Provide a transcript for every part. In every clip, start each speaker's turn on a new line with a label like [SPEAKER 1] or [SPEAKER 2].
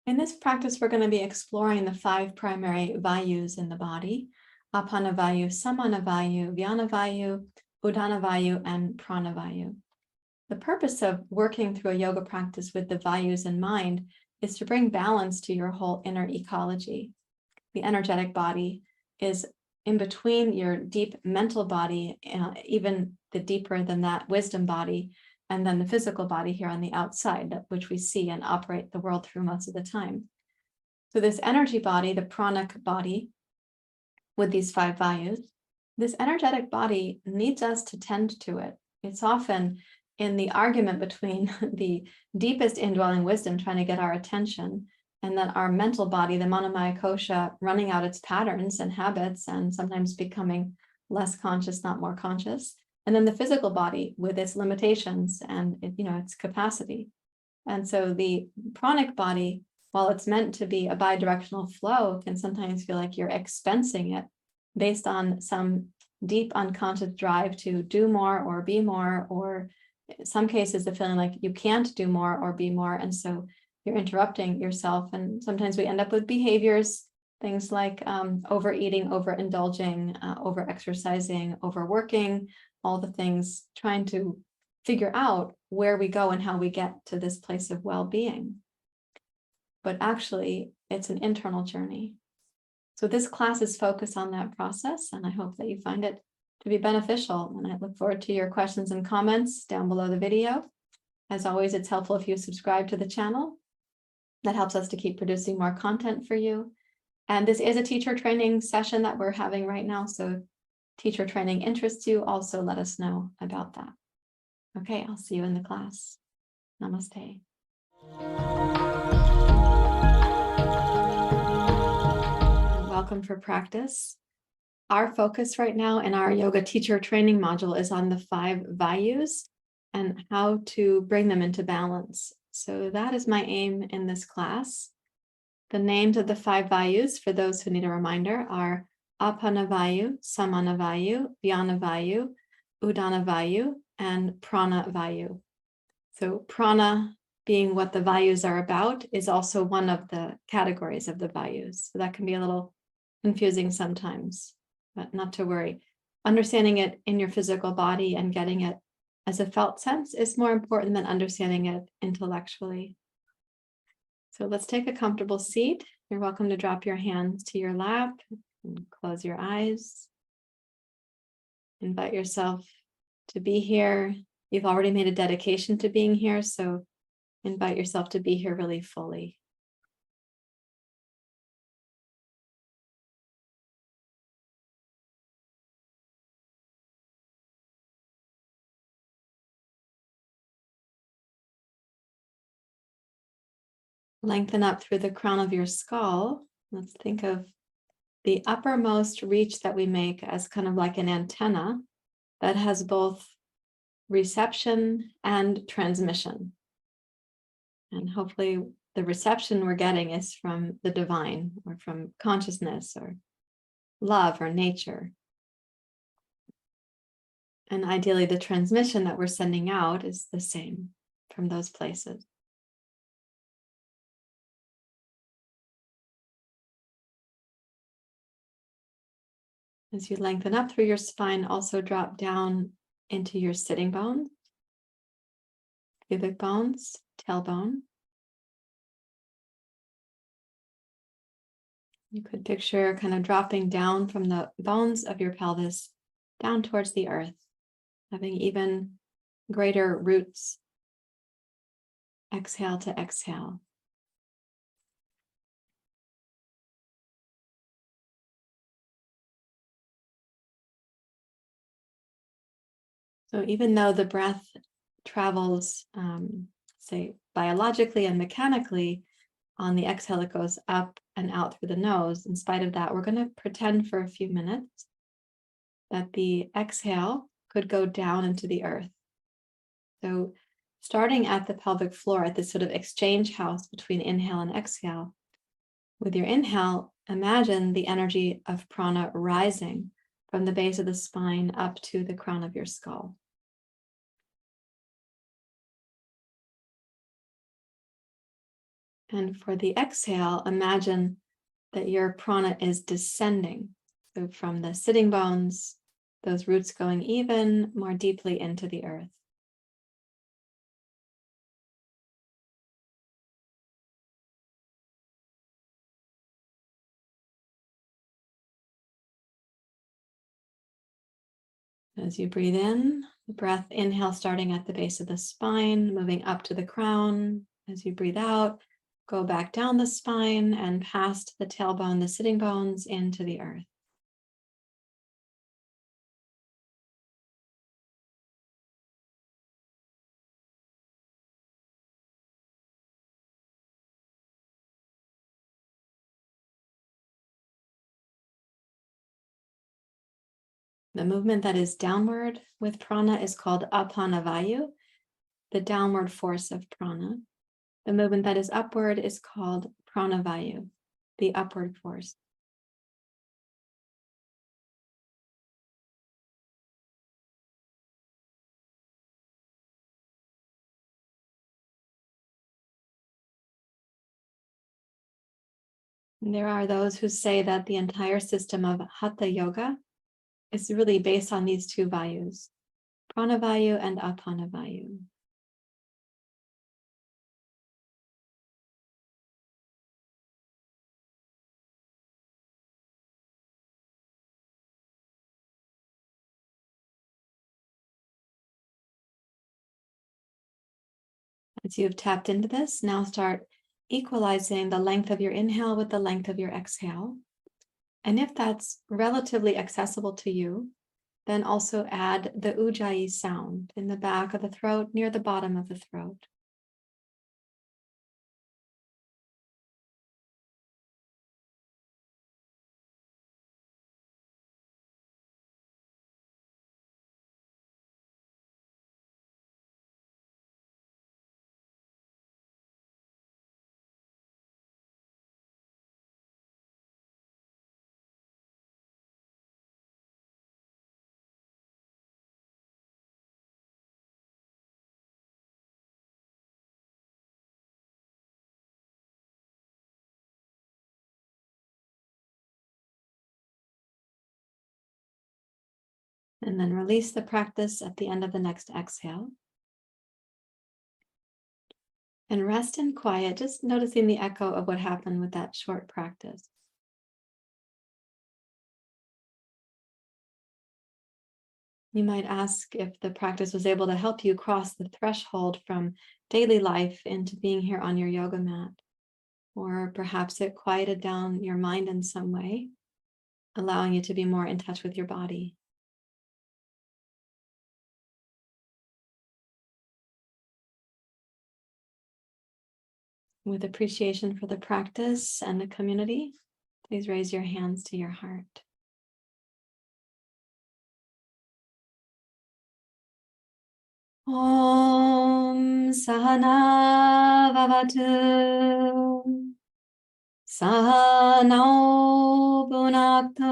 [SPEAKER 1] In this practice, we're going to be exploring the 5 primary Vayus in the body: Apana Vayu, Samana Vayu, Vyana Vayu, Uddiyana Vayu, and Prana Vayu. The purpose of working through a yoga practice with the Vayus in mind is to bring balance to your whole inner ecology. The energetic body is in between your deep mental body, even the deeper than that wisdom body, and then the physical body here on the outside, which we see and operate the world through most of the time. So this energy body, the pranic body, with these 5 Vayus, this energetic body needs us to tend to it. It's often in the argument between the deepest indwelling wisdom trying to get our attention, and then our mental body, the manomaya kosha, running out its patterns and habits and sometimes becoming less conscious, not more conscious. And then the physical body with its limitations and its capacity. And so the pranic body, while it's meant to be a bi-directional flow, can sometimes feel like you're expensing it based on some deep unconscious drive to do more or be more, or in some cases the feeling like you can't do more or be more, and so you're interrupting yourself. And sometimes we end up with behaviors, things like overeating, overindulging, overexercising, overworking, all the things, trying to figure out where we go and how we get to this place of well-being. But actually, it's an internal journey. So this class is focused on that process, and I hope that you find it to be beneficial. And I look forward to your questions and comments down below the video. As always, it's helpful if you subscribe to the channel. That helps us to keep producing more content for you. And this is a teacher training session that we're having right now. So if teacher training interests you, also let us know about that. Okay, I'll see you in the class. Namaste. Welcome for practice. Our focus right now in our yoga teacher training module is on the 5 Vayus and how to bring them into balance. So that is my aim in this class. The names of the 5 Vayus, for those who need a reminder, are Apana Vayu, Samana Vayu, Vyana Vayu, Uddiyana Vayu, and Prana Vayu. So prana, being what the Vayus are about, is also one of the categories of the Vayus. So that can be a little confusing sometimes, but not to worry. Understanding it in your physical body and getting it as a felt sense is more important than understanding it intellectually. So let's take a comfortable seat. You're welcome to drop your hands to your lap and close your eyes. Invite yourself to be here. You've already made a dedication to being here, so invite yourself to be here really fully. Lengthen up through the crown of your skull. Let's think of the uppermost reach that we make as kind of like an antenna that has both reception and transmission. And hopefully the reception we're getting is from the divine, or from consciousness or love or nature. And ideally the transmission that we're sending out is the same from those places. As you lengthen up through your spine, also drop down into your sitting bones, pubic bones, tailbone. You could picture kind of dropping down from the bones of your pelvis down towards the earth, having even greater roots. Exhale to exhale. So even though the breath travels, say, biologically and mechanically, on the exhale it goes up and out through the nose. In spite of that, we're going to pretend for a few minutes that the exhale could go down into the earth. So starting at the pelvic floor, at this sort of exchange house between inhale and exhale, with your inhale, imagine the energy of prana rising from the base of the spine up to the crown of your skull. And for the exhale, imagine that your prana is descending. So from the sitting bones, those roots going even more deeply into the earth. As you breathe in, the breath, inhale starting at the base of the spine, moving up to the crown. As you breathe out, go back down the spine and past the tailbone, the sitting bones, into the earth. The movement that is downward with prana is called apana vayu, the downward force of prana. The movement that is upward is called prana vayu, the upward force. And there are those who say that the entire system of hatha yoga is really based on these two vayus, prana vayu and apana vayu. As you've tapped into this, now start equalizing the length of your inhale with the length of your exhale. And if that's relatively accessible to you, then also add the ujjayi sound in the back of the throat, near the bottom of the throat. And then release the practice at the end of the next exhale. And rest in quiet, just noticing the echo of what happened with that short practice. You might ask if the practice was able to help you cross the threshold from daily life into being here on your yoga mat. Or perhaps it quieted down your mind in some way, allowing you to be more in touch with your body. With appreciation for the practice and the community, please raise your hands to your heart. Om Sahana Vavatu Sahano Bhunakto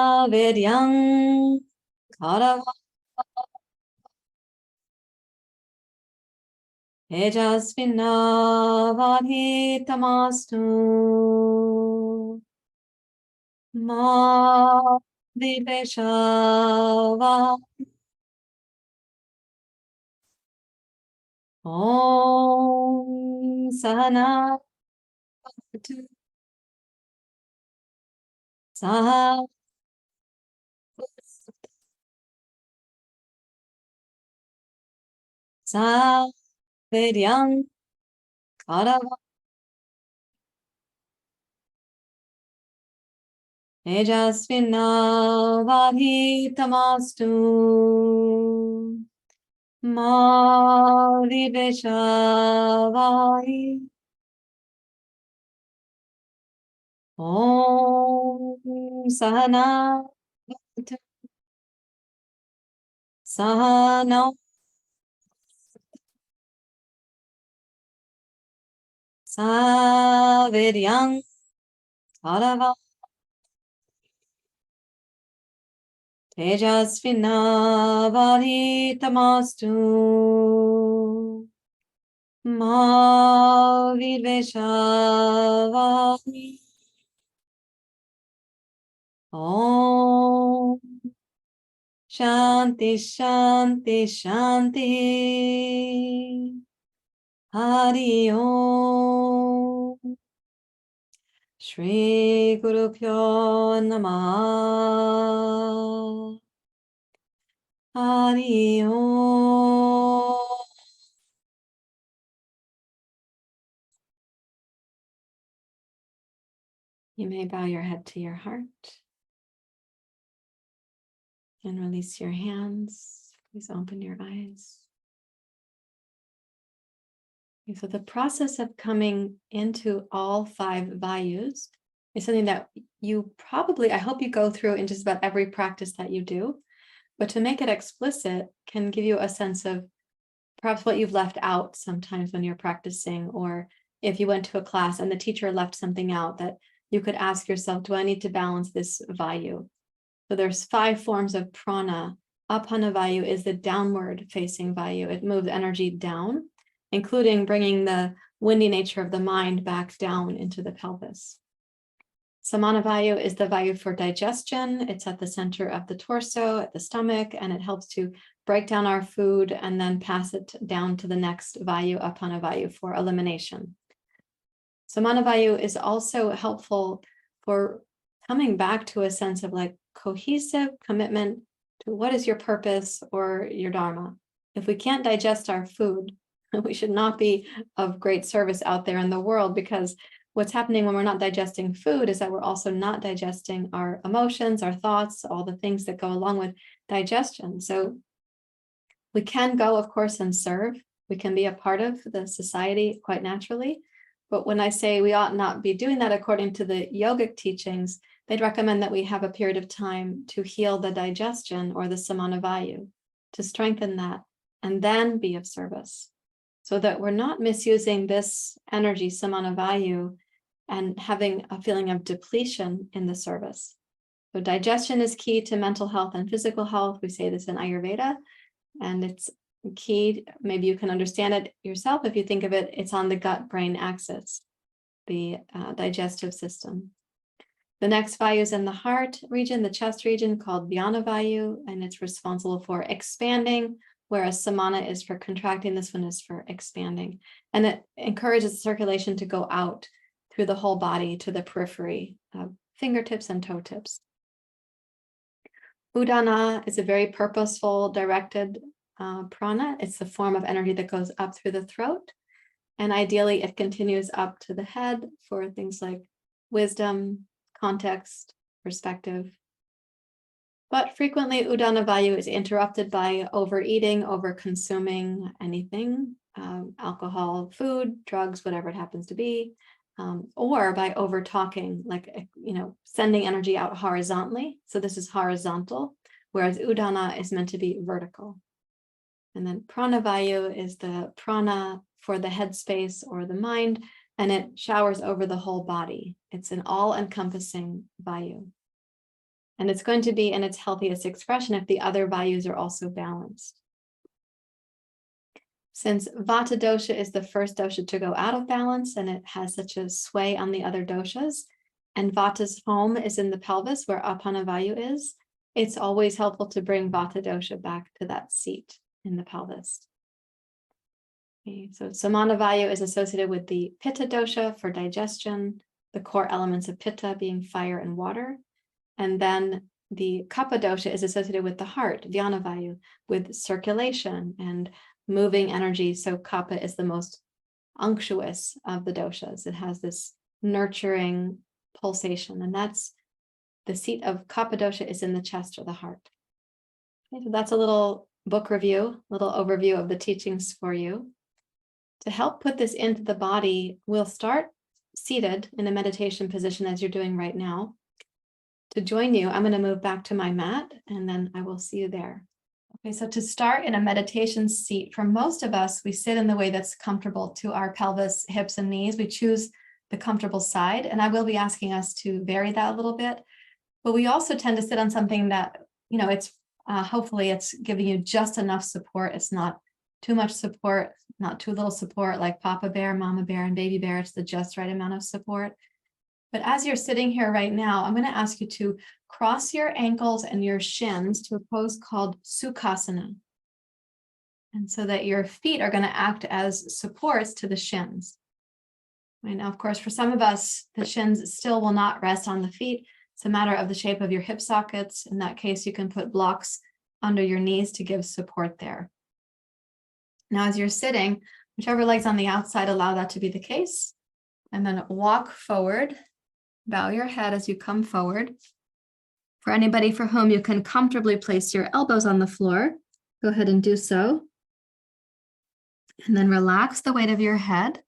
[SPEAKER 1] Savidyam Karava Tamastu Ma Vipeshava Om Sahana Saha Savidyam Karava Tamastu Ma Vipeshava Om Sahana Sahana Savidyam Karava Tamastu Ma Vidveshavani. Om Shanti Shanti Shanti. Hari Om. Shri Guru Pyo Namah. Hari Om. You may bow your head to your heart and release your hands. Please open your eyes. Okay, so the process of coming into all 5 Vayus is something that you probably, I hope you go through in just about every practice that you do, but to make it explicit can give you a sense of perhaps what you've left out sometimes when you're practicing, or if you went to a class and the teacher left something out that you could ask yourself, do I need to balance this Vayu? So there's 5 forms of prana. Apana Vayu is the downward facing Vayu. It moves energy down, including bringing the windy nature of the mind back down into the pelvis. Samana Vayu is the Vayu for digestion. It's at the center of the torso, at the stomach, and it helps to break down our food and then pass it down to the next Vayu, Apana Vayu, for elimination. Samana Vayu is also helpful for coming back to a sense of like cohesive commitment to what is your purpose or your dharma. If we can't digest our food, we should not be of great service out there in the world, because what's happening when we're not digesting food is that we're also not digesting our emotions, our thoughts, all the things that go along with digestion. So we can go, of course, and serve. We can be a part of the society quite naturally. But when I say we ought not be doing that according to the yogic teachings, they'd recommend that we have a period of time to heal the digestion or the samana vayu, to strengthen that, and then be of service, so that we're not misusing this energy, samana vayu, and having a feeling of depletion in the service. So digestion is key to mental health and physical health. We say this in Ayurveda, and it's key. Maybe you can understand it yourself if you think of it. It's on the gut-brain axis, the digestive system. The next vayu is in the heart region, the chest region, called Vyana Vayu, and it's responsible for expanding, whereas samana is for contracting. This one is for expanding. And it encourages circulation to go out through the whole body to the periphery, fingertips and toe tips. Uddiyana is a very purposeful, directed prana. It's the form of energy that goes up through the throat. And ideally, it continues up to the head for things like wisdom, context, perspective. But frequently, Uddiyana Vayu is interrupted by overeating, over-consuming anything, alcohol, food, drugs, whatever it happens to be, or by over-talking, like, sending energy out horizontally. So this is horizontal, whereas Uddiyana is meant to be vertical. And then Prana Vayu is the prana for the headspace or the mind, and it showers over the whole body. It's an all-encompassing Vayu. And it's going to be in its healthiest expression if the other Vayus are also balanced. Since Vata dosha is the first dosha to go out of balance, and it has such a sway on the other doshas, and Vata's home is in the pelvis where Apana Vayu is, it's always helpful to bring Vata dosha back to that seat in the pelvis. Okay, so Samana Vayu is associated with the Pitta dosha for digestion, the core elements of Pitta being fire and water. And then the Kapha dosha is associated with the heart, Vyana Vayu, with circulation and moving energy. So Kapha is the most unctuous of the doshas. It has this nurturing pulsation, and that's the seat of Kapha dosha is in the chest or the heart. Okay, so that's a little book review, little overview of the teachings for you. To help put this into the body, we'll start seated in a meditation position as you're doing right now. To join you, I'm going to move back to my mat, and then I will see you there. Okay, so to start in a meditation seat, for most of us, we sit in the way that's comfortable to our pelvis, hips, and knees. We choose the comfortable side, and I will be asking us to vary that a little bit. But we also tend to sit on something that, it's hopefully it's giving you just enough support. It's not too much support, not too little support like Papa Bear, Mama Bear, and Baby Bear. It's the just right amount of support. But as you're sitting here right now, I'm going to ask you to cross your ankles and your shins to a pose called Sukhasana. And so that your feet are going to act as supports to the shins. Right now, of course, for some of us, the shins still will not rest on the feet. It's a matter of the shape of your hip sockets. In that case, you can put blocks under your knees to give support there. Now, as you're sitting, whichever leg's on the outside, allow that to be the case. And then walk forward, bow your head as you come forward. For anybody for whom you can comfortably place your elbows on the floor, go ahead and do so. And then relax the weight of your head.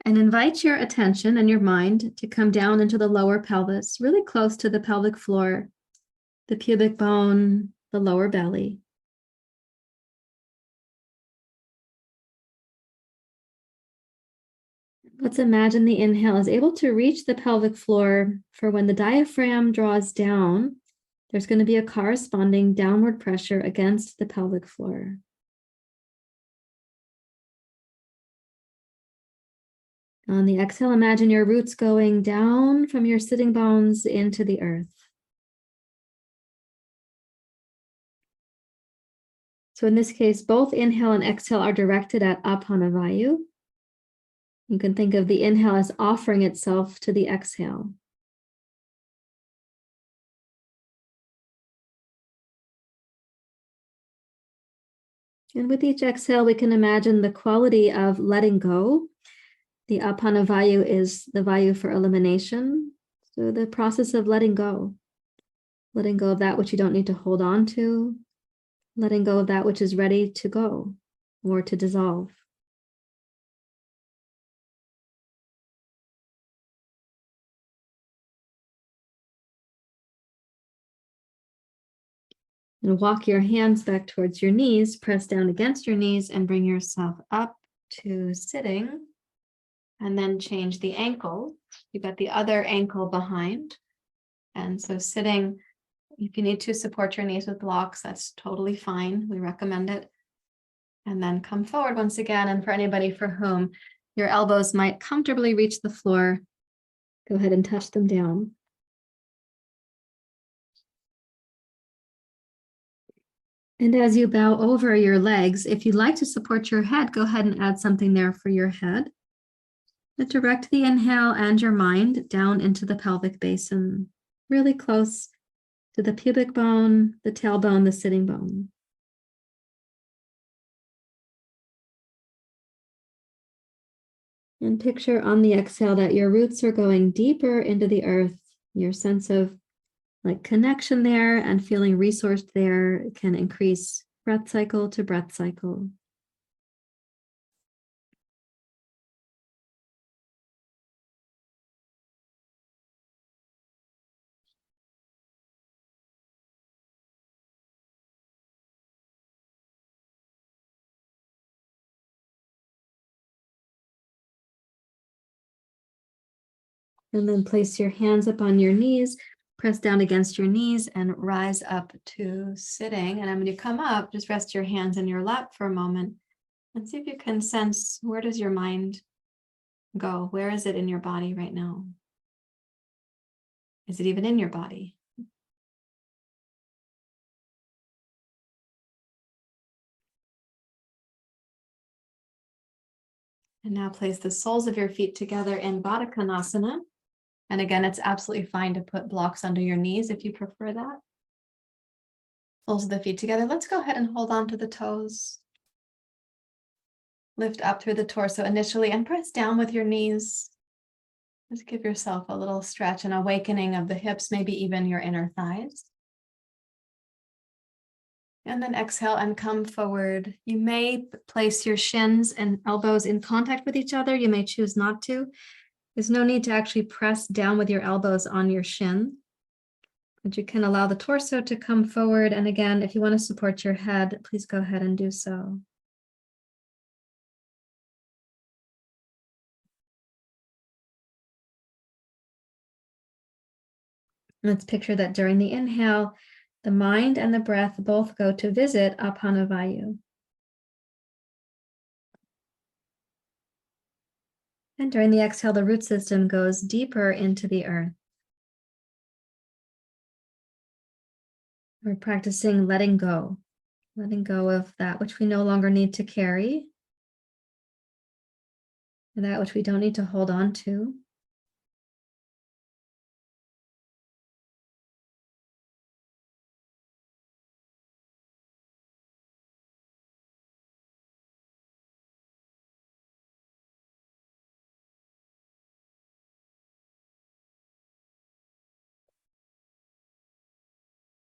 [SPEAKER 1] And invite your attention and your mind to come down into the lower pelvis, really close to the pelvic floor, the pubic bone, the lower belly. Let's imagine the inhale is able to reach the pelvic floor. For when the diaphragm draws down, there's going to be a corresponding downward pressure against the pelvic floor. On the exhale, imagine your roots going down from your sitting bones into the earth. So in this case, both inhale and exhale are directed at Apana Vayu. You can think of the inhale as offering itself to the exhale. And with each exhale, we can imagine the quality of letting go. The Apana Vayu is the Vayu for elimination. So the process of letting go of that which you don't need to hold on to, letting go of that which is ready to go or to dissolve. And walk your hands back towards your knees, press down against your knees and bring yourself up to sitting. And then change the ankle. You've got the other ankle behind. And so sitting, if you need to support your knees with blocks, that's totally fine. We recommend it. And then come forward once again. And for anybody for whom your elbows might comfortably reach the floor, go ahead and touch them down. And as you bow over your legs, if you'd like to support your head, go ahead and add something there for your head. Direct the inhale and your mind down into the pelvic basin, really close to the pubic bone, the tailbone, the sitting bone. And picture on the exhale that your roots are going deeper into the earth. Your sense of like connection there and feeling resourced there can increase breath cycle to breath cycle. And then place your hands up on your knees, press down against your knees and rise up to sitting. And when you come up, just rest your hands in your lap for a moment and see if you can sense, where does your mind go? Where is it in your body right now? Is it even in your body? And now place the soles of your feet together in Baddha Konasana. And again, it's absolutely fine to put blocks under your knees if you prefer that. Soles of the feet together. Let's go ahead and hold on to the toes. Lift up through the torso initially and press down with your knees. Just give yourself a little stretch and awakening of the hips, maybe even your inner thighs. And then exhale and come forward. You may place your shins and elbows in contact with each other. You may choose not to. There's no need to actually press down with your elbows on your shin. But you can allow the torso to come forward. And again, if you want to support your head, please go ahead and do so. Let's picture that during the inhale, the mind and the breath both go to visit Apana Vayu. And during the exhale, the root system goes deeper into the earth. We're practicing letting go of that which we no longer need to carry, and that which we don't need to hold on to.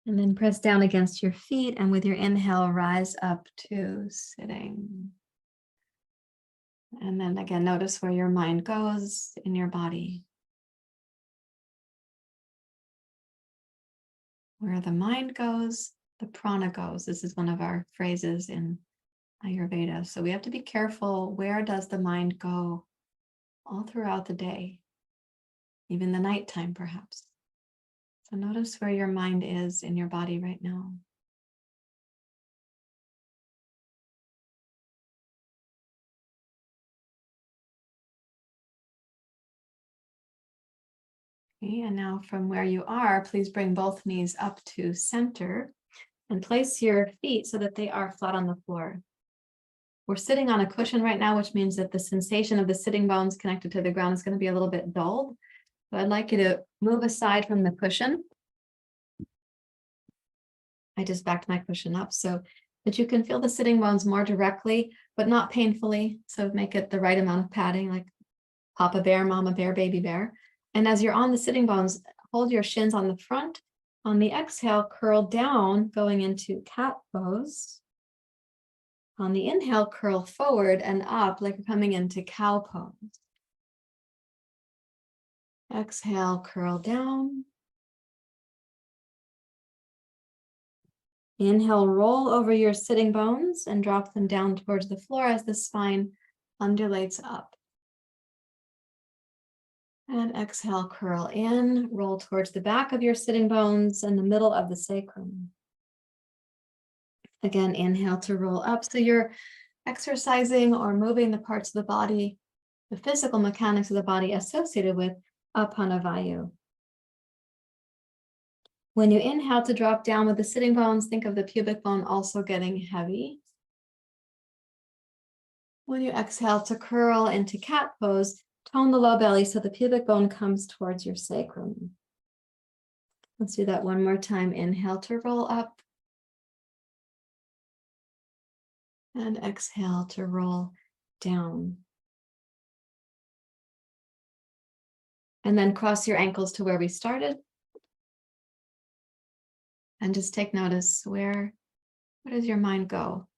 [SPEAKER 1] And then press down against your feet, and with your inhale, rise up to sitting. And then again, notice where your mind goes in your body. Where the mind goes, the prana goes. This is one of our phrases in Ayurveda. So we have to be careful. Where does the mind go all throughout the day? Even the nighttime, perhaps. So notice where your mind is in your body right now. Okay, and now from where you are, please bring both knees up to center and place your feet so that they are flat on the floor. We're sitting on a cushion right now, which means that the sensation of the sitting bones connected to the ground is going to be a little bit dulled. So I'd like you to move aside from the cushion. I just backed my cushion up so that you can feel the sitting bones more directly, but not painfully. So make it the right amount of padding, like Papa Bear, Mama Bear, Baby Bear. And as you're on the sitting bones, hold your shins on the front. On the exhale, curl down, going into cat pose. On the inhale, curl forward and up like you're coming into cow pose. Exhale, curl down. Inhale, roll over your sitting bones and drop them down towards the floor as the spine undulates up. And exhale, curl in, roll towards the back of your sitting bones and the middle of the sacrum. Again, inhale to roll up. So you're exercising or moving the parts of the body, the physical mechanics of the body associated with Apana Vayu. When you inhale to drop down with the sitting bones, think of the pubic bone also getting heavy. When you exhale to curl into cat pose, tone the low belly so the pubic bone comes towards your sacrum. Let's do that one more time. Inhale to roll up. And exhale to roll down. And then cross your ankles to where we started. And just take notice where does your mind go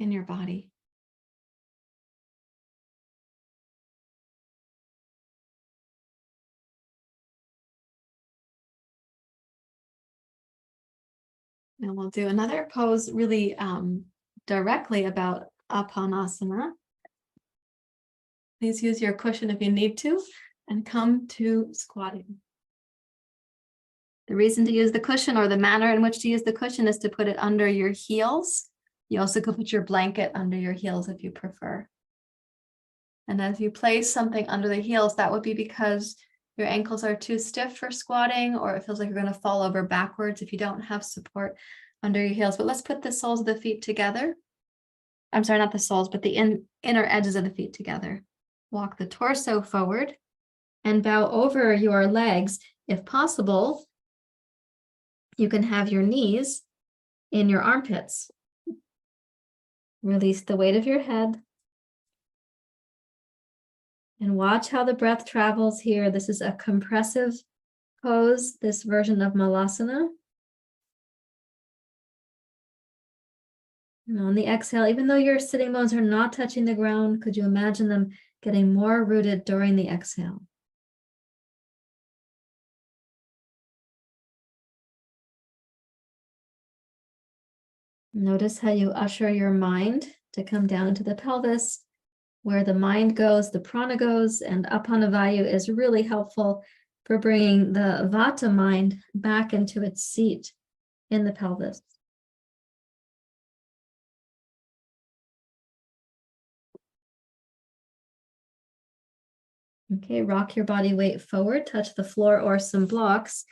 [SPEAKER 1] in your body? And we'll do another pose really directly about Apanasana. Please use your cushion if you need to, and come to squatting. The reason to use the cushion, or the manner in which to use the cushion, is to put it under your heels. You also could put your blanket under your heels if you prefer. And as you place something under the heels, that would be because your ankles are too stiff for squatting, or it feels like you're going to fall over backwards if you don't have support under your heels. But let's put the soles of the feet together. I'm sorry, not the soles, but the inner edges of the feet together. Walk the torso forward and bow over your legs. If possible, you can have your knees in your armpits. Release the weight of your head. And watch how the breath travels here. This is a compressive pose, this version of Malasana. And on the exhale, even though your sitting bones are not touching the ground, could you imagine them getting more rooted during the exhale? Notice how you usher your mind to come down into the pelvis. Where the mind goes, the prana goes, and Apana Vayu is really helpful for bringing the vata mind back into its seat in the pelvis. Okay, rock your body weight forward, touch the floor or some blocks.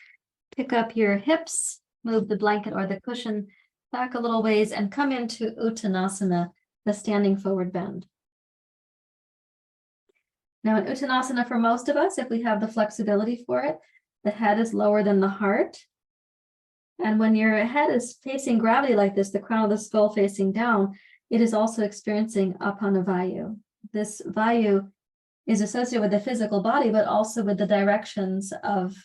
[SPEAKER 1] Pick up your hips, move the blanket or the cushion back a little ways, and come into Uttanasana, the standing forward bend. Now in Uttanasana, for most of us, if we have the flexibility for it, the head is lower than the heart. And when your head is facing gravity like this, the crown of the skull facing down, it is also experiencing Apana Vayu. This Vayu is associated with the physical body, but also with the directions of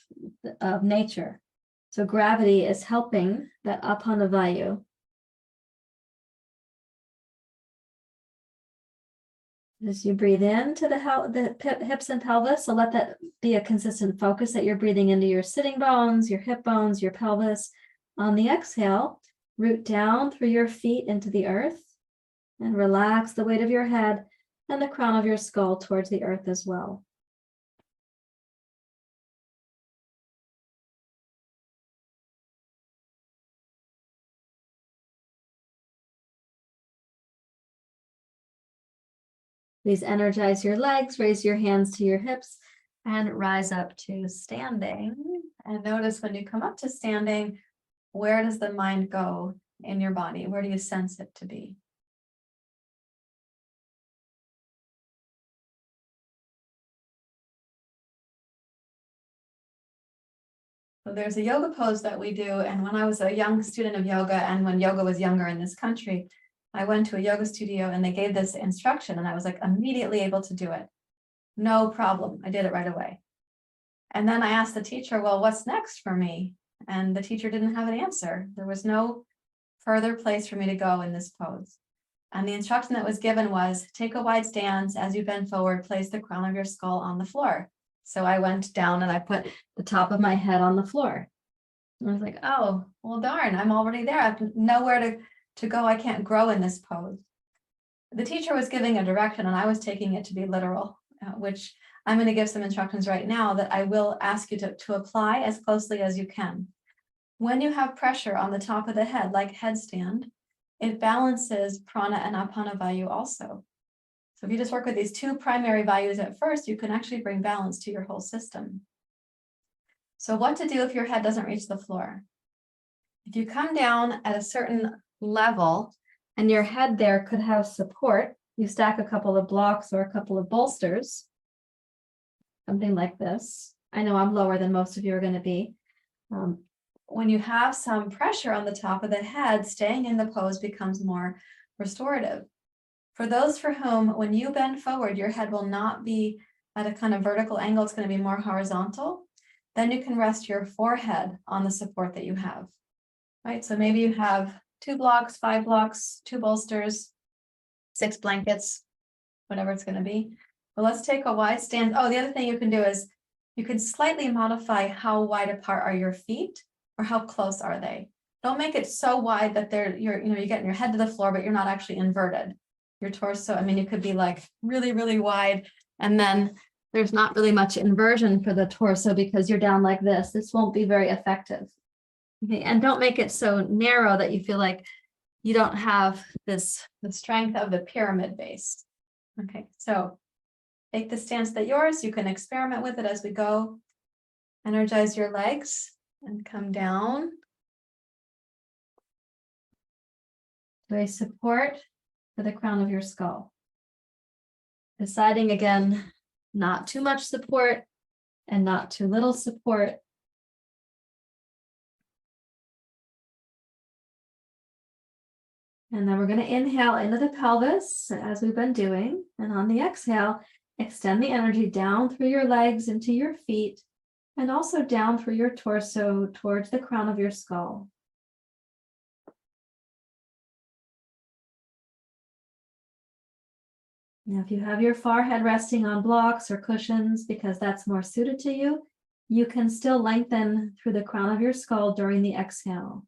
[SPEAKER 1] nature. So gravity is helping that Apana Vayu. As you breathe into the hips and pelvis, so let that be a consistent focus that you're breathing into your sitting bones, your hip bones, your pelvis. On the exhale, root down through your feet into the earth and relax the weight of your head and the crown of your skull towards the earth as well. Please energize your legs, raise your hands to your hips, and rise up to standing. And notice when you come up to standing, where does the mind go in your body? Where do you sense it to be? So there's a yoga pose that we do. And when I was a young student of yoga, and when yoga was younger in this country, I went to a yoga studio and they gave this instruction and I was like immediately able to do it. No problem. I did it right away. And then I asked the teacher, well, what's next for me? And the teacher didn't have an answer. There was no further place for me to go in this pose. And the instruction that was given was take a wide stance as you bend forward, place the crown of your skull on the floor. So I went down and I put the top of my head on the floor. And I was like, oh, well, darn, I'm already there. I have nowhere to go. I can't grow in this pose. The teacher was giving a direction and I was taking it to be literal, which I'm going to give some instructions right now that I will ask you to apply as closely as you can. When you have pressure on the top of the head, like headstand, it balances prana and apana vayu also. So if you just work with these two primary vayus at first, you can actually bring balance to your whole system. So what to do if your head doesn't reach the floor? If you come down at a certain level and your head there could have support, you stack a couple of blocks or a couple of bolsters, something like this. I know I'm lower than most of you are going to be. When you have some pressure on the top of the head, staying in the pose becomes more restorative. For those for whom, when you bend forward, your head will not be at a kind of vertical angle, it's going to be more horizontal, then you can rest your forehead on the support that you have, right? So maybe you have 2 blocks, 5 blocks, 2 bolsters, 6 blankets, whatever it's going to be. But let's take a wide stance. Oh, the other thing you can do is you can slightly modify how wide apart are your feet or how close are they. Don't make it so wide that you're getting your head to the floor, but you're not actually inverted. Your torso, I mean, you could be like really, really wide, and then there's not really much inversion for the torso because you're down like this. This won't be very effective. Okay, and don't make it so narrow that you feel like you don't have the strength of the pyramid base. Okay, so take the stance that's yours. You can experiment with it as we go. Energize your legs and come down. To a support for the crown of your skull. Deciding again, not too much support and not too little support. And then we're going to inhale into the pelvis as we've been doing. And on the exhale, extend the energy down through your legs into your feet and also down through your torso towards the crown of your skull. Now, if you have your forehead resting on blocks or cushions because that's more suited to you, you can still lengthen through the crown of your skull during the exhale.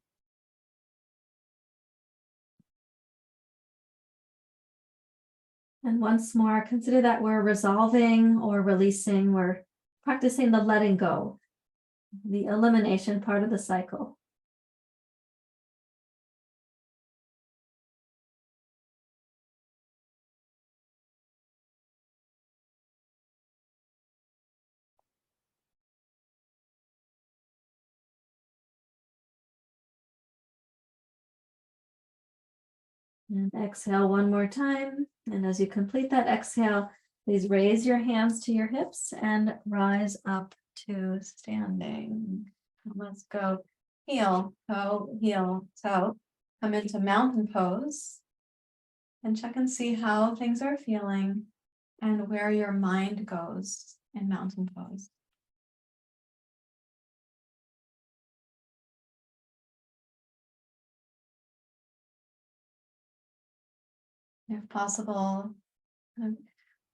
[SPEAKER 1] And once more, consider that we're resolving or releasing, we're practicing the letting go, the elimination part of the cycle. And exhale one more time. And as you complete that exhale, please raise your hands to your hips and rise up to standing. Let's go heel, toe. Come into mountain pose and check and see how things are feeling and where your mind goes in mountain pose. If possible,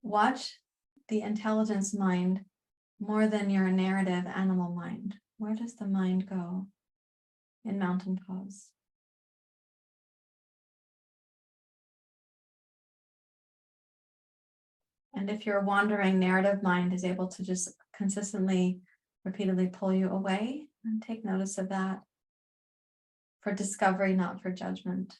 [SPEAKER 1] watch the intelligence mind more than your narrative animal mind. Where does the mind go in mountain pose? And if your wandering narrative mind is able to just consistently, repeatedly pull you away, and take notice of that for discovery, not for judgment.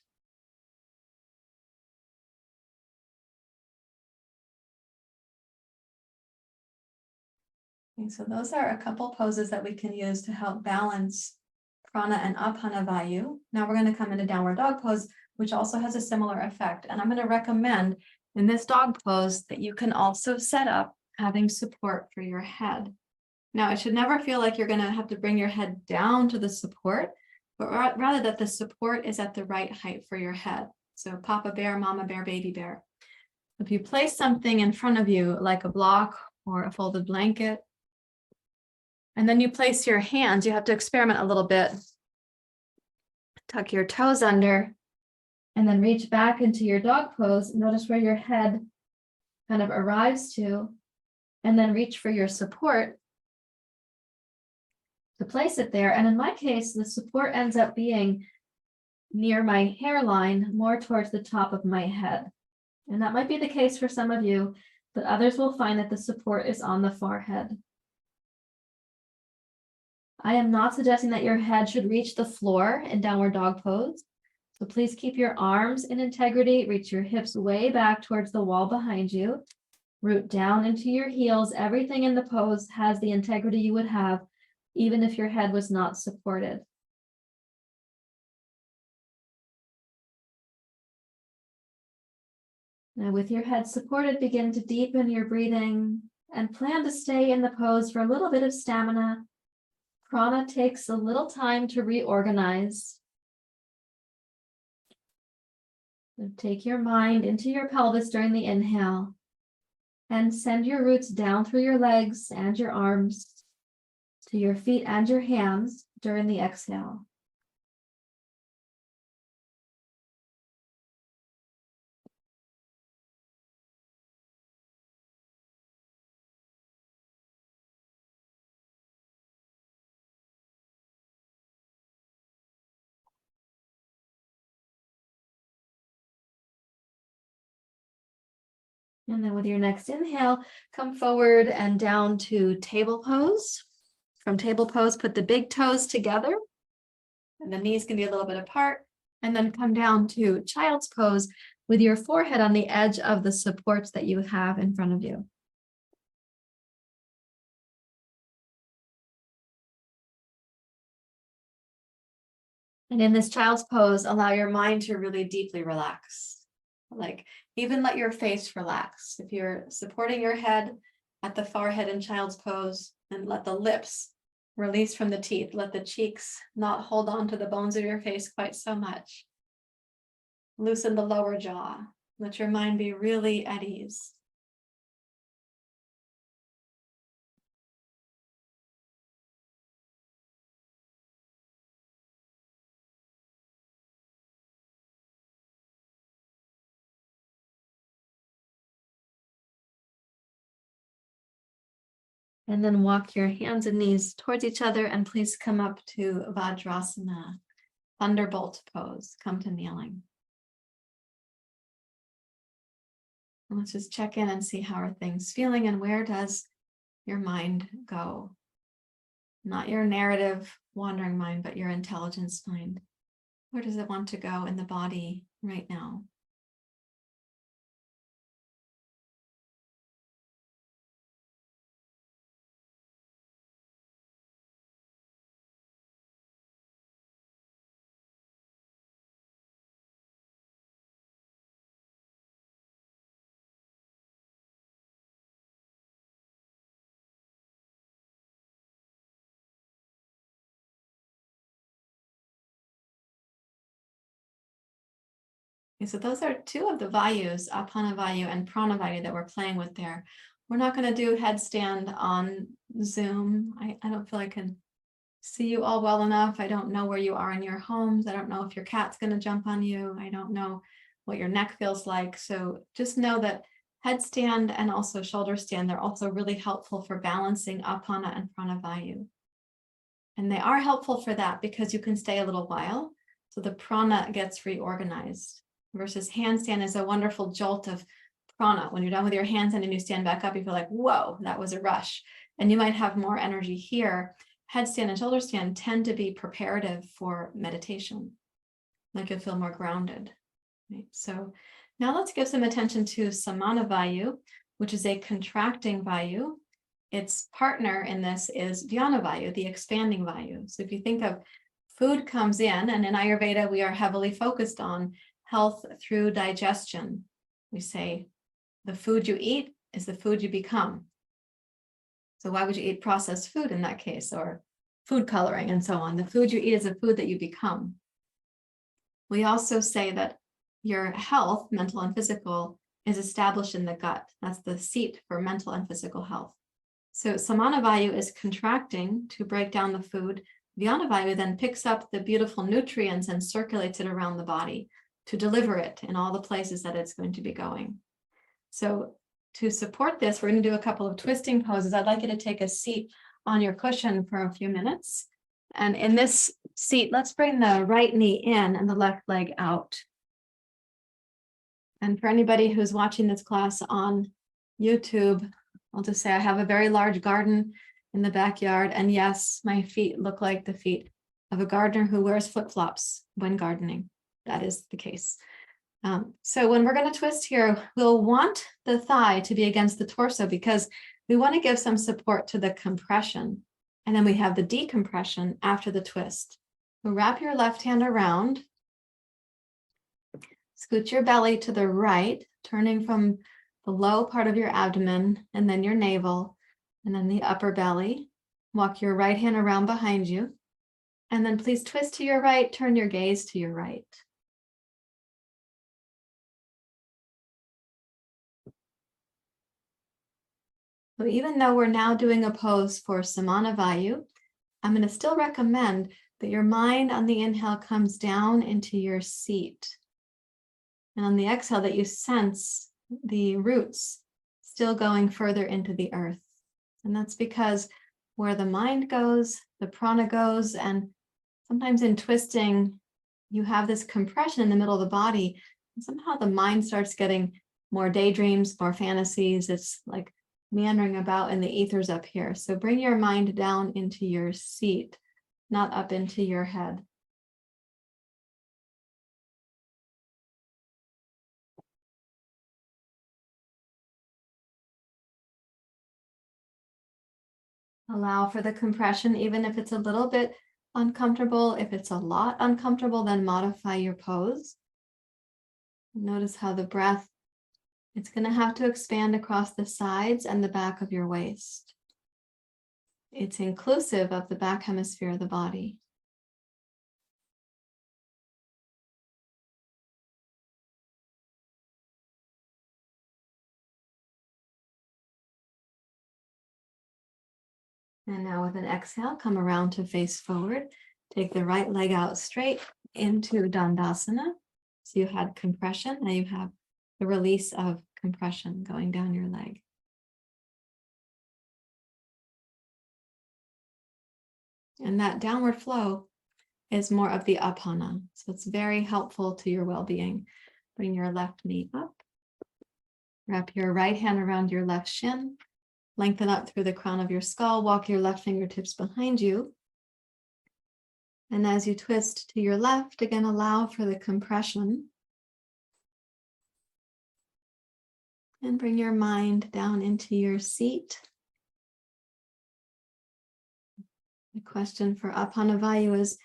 [SPEAKER 1] Okay, so those are a couple poses that we can use to help balance Prana and Apana Vayu. Now we're going to come into downward dog pose, which also has a similar effect. And I'm going to recommend in this dog pose that you can also set up having support for your head. Now, it should never feel like you're going to have to bring your head down to the support, but rather that the support is at the right height for your head. So Papa Bear, Mama Bear, Baby Bear. If you place something in front of you, like a block or a folded blanket, and then you place your hands, you have to experiment a little bit. Tuck your toes under, and then reach back into your dog pose. Notice where your head kind of arrives to, and then reach for your support to place it there. And in my case, the support ends up being near my hairline, more towards the top of my head. And that might be the case for some of you, but others will find that the support is on the forehead. I am not suggesting that your head should reach the floor in downward dog pose. So please keep your arms in integrity, reach your hips way back towards the wall behind you, root down into your heels. Everything in the pose has the integrity you would have, even if your head was not supported. Now, with your head supported, begin to deepen your breathing and plan to stay in the pose for a little bit of stamina. Prana takes a little time to reorganize. So take your mind into your pelvis during the inhale and send your roots down through your legs and your arms to your feet and your hands during the exhale. And then with your next inhale, come forward and down to table pose. From table pose, put the big toes together, and the knees can be a little bit apart, and then come down to child's pose with your forehead on the edge of the supports that you have in front of you. And in this child's pose, allow your mind to really deeply relax. Like, even let your face relax. If you're supporting your head at the forehead in child's pose, and let the lips release from the teeth. Let the cheeks not hold on to the bones of your face quite so much. Loosen the lower jaw. Let your mind be really at ease. And then walk your hands and knees towards each other, and please come up to Vajrasana, thunderbolt pose. Come to kneeling. And let's just check in and see how are things feeling, and where does your mind go? Not your narrative wandering mind, but your intelligence mind. Where does it want to go in the body right now? Okay, so those are two of the Vayus, Apana Vayu and Prana Vayu, that we're playing with there. We're not going to do headstand on Zoom. I don't feel I can see you all well enough. I don't know where you are in your homes. I don't know if your cat's going to jump on you. I don't know what your neck feels like. So just know that headstand and also shoulder stand, they're also really helpful for balancing Apana and Prana Vayu. And they are helpful for that because you can stay a little while. So the prana gets reorganized versus handstand is a wonderful jolt of prana. When you're done with your handstand and you stand back up, you feel like, whoa, that was a rush. And you might have more energy here. Headstand and shoulder stand tend to be preparative for meditation. Like you'll feel more grounded. Right? So now let's give some attention to Samana Vayu, which is a contracting Vayu. Its partner in this is Uddiyana Vayu, the expanding Vayu. So if you think of food comes in, and in Ayurveda, we are heavily focused on health through digestion. We say the food you eat is the food you become. So why would you eat processed food in that case, or food coloring and so on? The food you eat is the food that you become. We also say that your health, mental and physical, is established in the gut. That's the seat for mental and physical health. So Samana Vayu is contracting to break down the food. Uddiyana Vayu then picks up the beautiful nutrients and circulates it around the body to deliver it in all the places that it's going to be going. So to support this, we're going to do a couple of twisting poses. I'd like you to take a seat on your cushion for a few minutes. And in this seat, let's bring the right knee in and the left leg out. And for anybody who's watching this class on YouTube, I'll just say I have a very large garden in the backyard. And yes, my feet look like the feet of a gardener who wears flip-flops when gardening. That is the case. So when we're going to twist here, we'll want the thigh to be against the torso because we want to give some support to the compression. And then we have the decompression after the twist. So wrap your left hand around. Scoot your belly to the right, turning from the low part of your abdomen and then your navel and then the upper belly. Walk your right hand around behind you. And then please twist to your right, turn your gaze to your right. So even though we're now doing a pose for Samana Vayu, I'm going to still recommend that your mind on the inhale comes down into your seat. And on the exhale that you sense the roots still going further into the earth. And that's because where the mind goes, the prana goes, and sometimes in twisting, you have this compression in the middle of the body. And somehow the mind starts getting more daydreams, more fantasies. It's like meandering about in the ethers up here. So bring your mind down into your seat, not up into your head. Allow for the compression, even if it's a little bit uncomfortable. If it's a lot uncomfortable, then modify your pose. Notice how the breath, it's going to have to expand across the sides and the back of your waist. It's inclusive of the back hemisphere of the body. And now with an exhale, come around to face forward. Take the right leg out straight into Dandasana. So you had compression, now you have the release of compression going down your leg. And that downward flow is more of the apana. So it's very helpful to your well-being. Bring your left knee up. Wrap your right hand around your left shin. Lengthen up through the crown of your skull. Walk your left fingertips behind you. And as you twist to your left, again, allow for the compression. And bring your mind down into your seat. The question for Apana Vayu is,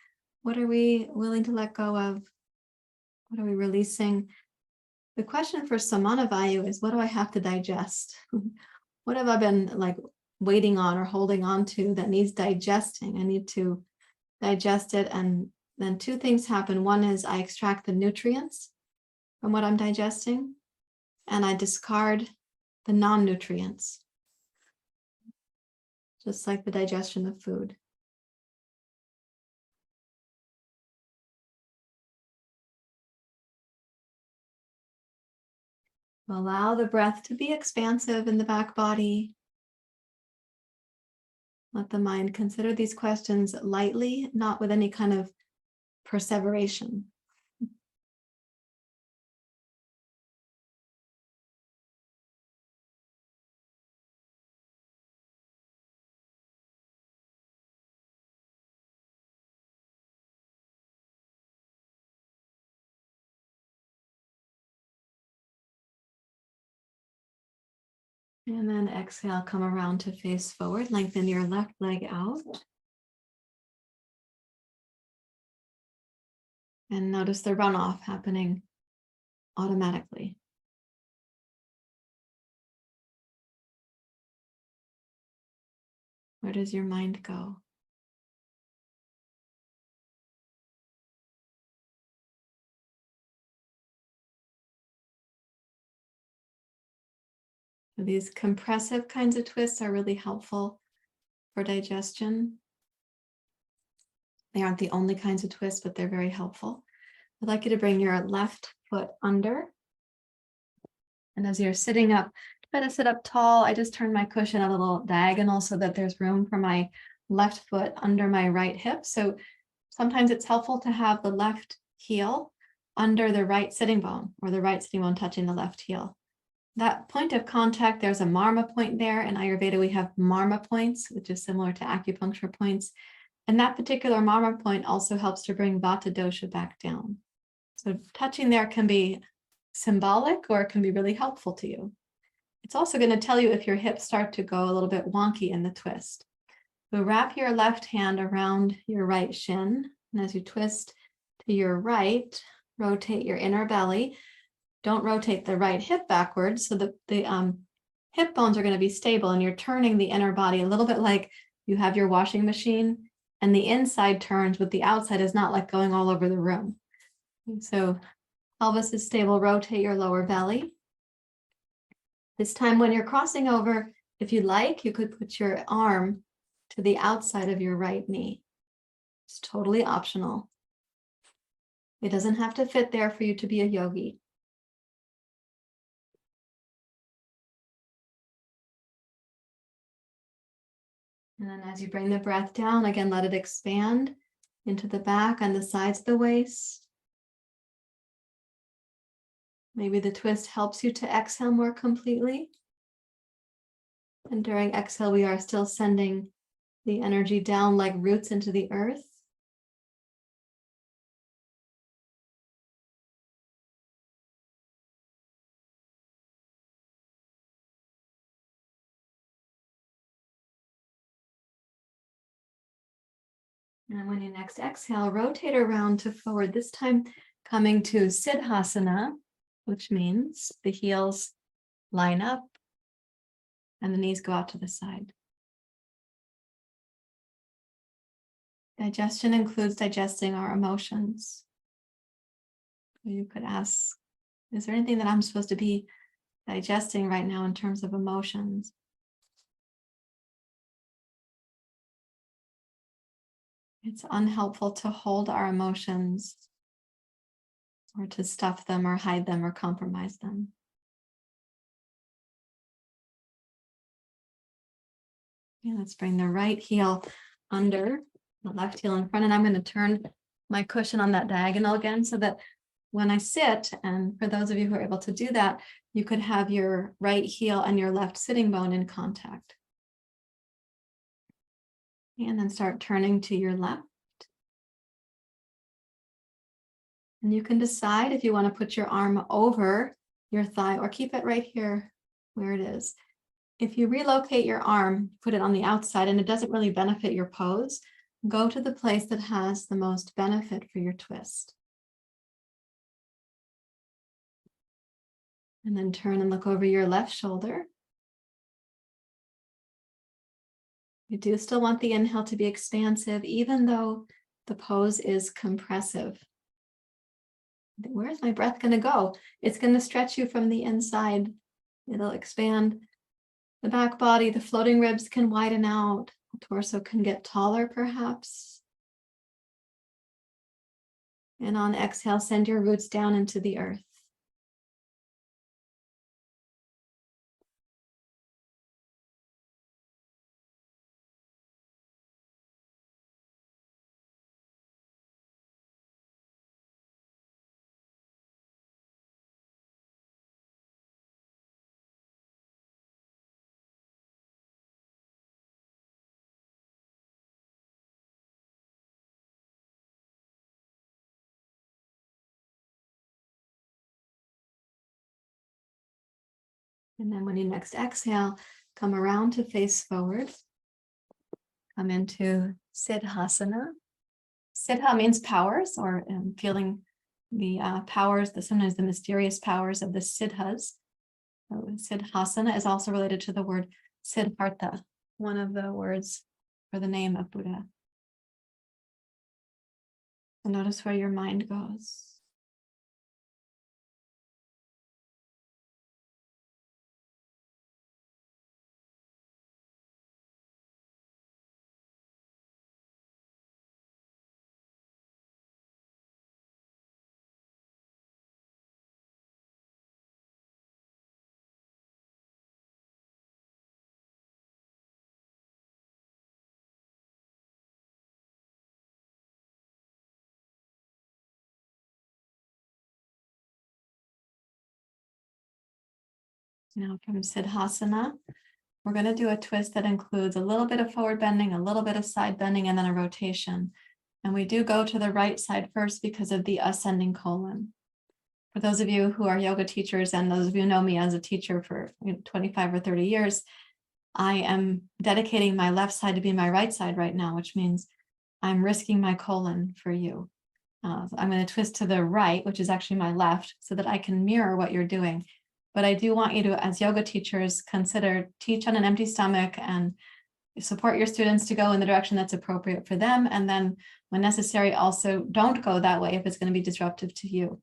[SPEAKER 1] what are we willing to let go of? What are we releasing? The question for Samana Vayu is, what do I have to digest? What have I been like waiting on or holding on to that needs digesting? I need to digest it. And then two things happen. One is I extract the nutrients from what I'm digesting, and I discard the non-nutrients, just like the digestion of food. Allow the breath to be expansive in the back body. Let the mind consider these questions lightly, not with any kind of perseveration. And then exhale, come around to face forward, lengthen your left leg out. And notice the runoff happening automatically. Where does your mind go? These compressive kinds of twists are really helpful for digestion. They aren't the only kinds of twists, but they're very helpful. I'd like you to bring your left foot under. And as you're sitting up, try to sit up tall. I just turned my cushion a little diagonal so that there's room for my left foot under my right hip. So sometimes it's helpful to have the left heel under the right sitting bone, or the right sitting bone touching the left heel. That point of contact, there's a marma point there. In Ayurveda, we have marma points, which is similar to acupuncture points. And that particular marma point also helps to bring Vata dosha back down. So touching there can be symbolic, or it can be really helpful to you. It's also going to tell you if your hips start to go a little bit wonky in the twist. So wrap your left hand around your right shin. And as you twist to your right, rotate your inner belly. Don't rotate the right hip backwards, so that the hip bones are going to be stable, and you're turning the inner body a little bit like you have your washing machine, and the inside turns, but the outside is not like going all over the room. And so pelvis is stable. Rotate your lower belly. This time when you're crossing over, if you like, you could put your arm to the outside of your right knee. It's totally optional. It doesn't have to fit there for you to be a yogi. And then as you bring the breath down, again, let it expand into the back and the sides of the waist. Maybe the twist helps you to exhale more completely. And during exhale, we are still sending the energy down like roots into the earth. And when you next exhale, rotate around to forward, this time coming to Siddhasana, which means the heels line up and the knees go out to the side. Digestion includes digesting our emotions. You could ask, is there anything that I'm supposed to be digesting right now in terms of emotions? It's unhelpful to hold our emotions, or to stuff them or hide them or compromise them. Okay, let's bring the right heel under, the left heel in front, and I'm going to turn my cushion on that diagonal again, so that when I sit, and for those of you who are able to do that, you could have your right heel and your left sitting bone in contact. And then start turning to your left. And you can decide if you want to put your arm over your thigh or keep it right here where it is. If you relocate your arm, put it on the outside, and it doesn't really benefit your pose, go to the place that has the most benefit for your twist. And then turn and look over your left shoulder. You do still want the inhale to be expansive, even though the pose is compressive. Where's my breath going to go? It's going to stretch you from the inside. It'll expand the back body. The floating ribs can widen out. The torso can get taller, perhaps. And on exhale, send your roots down into the earth. And then when you next exhale, come around to face forward. Come into Siddhasana. Siddha means powers, or feeling the powers, sometimes the mysterious powers of the Siddhas. So Siddhasana is also related to the word Siddhartha, one of the words for the name of Buddha. And notice where your mind goes. Now from Siddhasana, we're going to do a twist that includes a little bit of forward bending, a little bit of side bending, and then a rotation. And we do go to the right side first because of the ascending colon. For those of you who are yoga teachers, and those of you who know me as a teacher for 25 or 30 years, I am dedicating my left side to be my right side right now, which means I'm risking my colon for you. So I'm going to twist to the right, which is actually my left, so that I can mirror what you're doing. But I do want you to, as yoga teachers, consider teach on an empty stomach and support your students to go in the direction that's appropriate for them. And then when necessary, also don't go that way if it's going to be disruptive to you.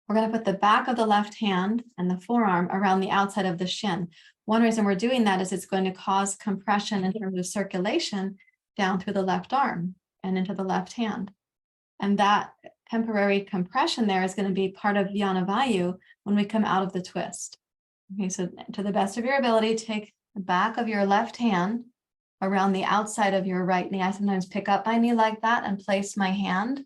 [SPEAKER 1] We're going to put the back of the left hand and the forearm around the outside of the shin. One reason we're doing that is it's going to cause compression in terms of circulation down through the left arm and into the left hand. And that temporary compression there is going to be part of Uddiyana Vayu when we come out of the twist. Okay, so to the best of your ability, take the back of your left hand around the outside of your right knee. I sometimes pick up my knee like that and place my hand.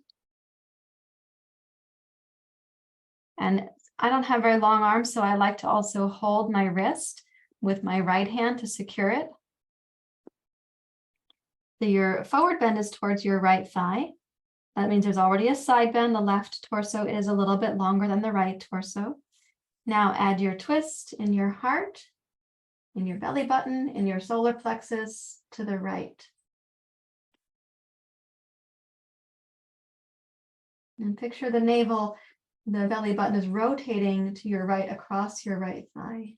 [SPEAKER 1] And I don't have very long arms, so I like to also hold my wrist with my right hand to secure it. So your forward bend is towards your right thigh. That means there's already a side bend. The left torso is a little bit longer than the right torso. Now add your twist in your heart, in your belly button, in your solar plexus to the right. And picture the navel, the belly button is rotating to your right across your right thigh.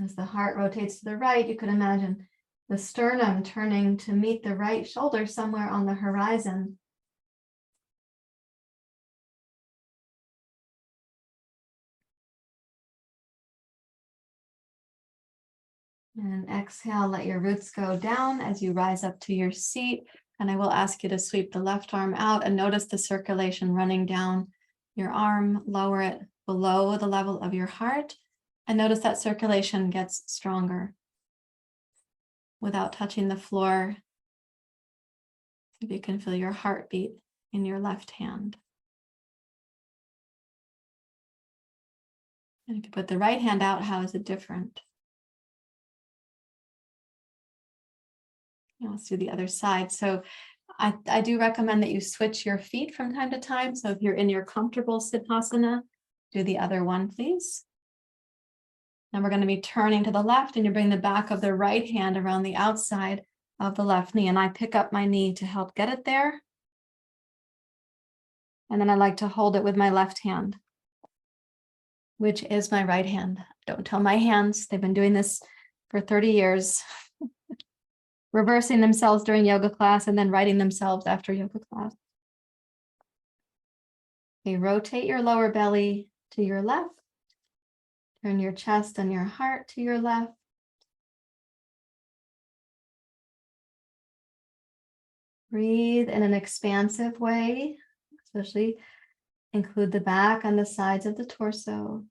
[SPEAKER 1] As the heart rotates to the right, you could imagine the sternum turning to meet the right shoulder somewhere on the horizon. And exhale, let your roots go down as you rise up to your seat. And I will ask you to sweep the left arm out and notice the circulation running down your arm, lower it below the level of your heart. And notice that circulation gets stronger without touching the floor. If you can feel your heartbeat in your left hand. And if you put the right hand out, how is it different? Let's do the other side. So I do recommend that you switch your feet from time to time. So if you're in your comfortable Siddhasana, do the other one, please. Now we're going to be turning to the left, and you bring the back of the right hand around the outside of the left knee. And I pick up my knee to help get it there. And then I like to hold it with my left hand, which is my right hand. Don't tell my hands. They've been doing this for 30 years. reversing themselves during yoga class and then righting themselves after yoga class. Okay, rotate your lower belly to your left. Turn your chest and your heart to your left. Breathe in an expansive way, especially include the back and the sides of the torso.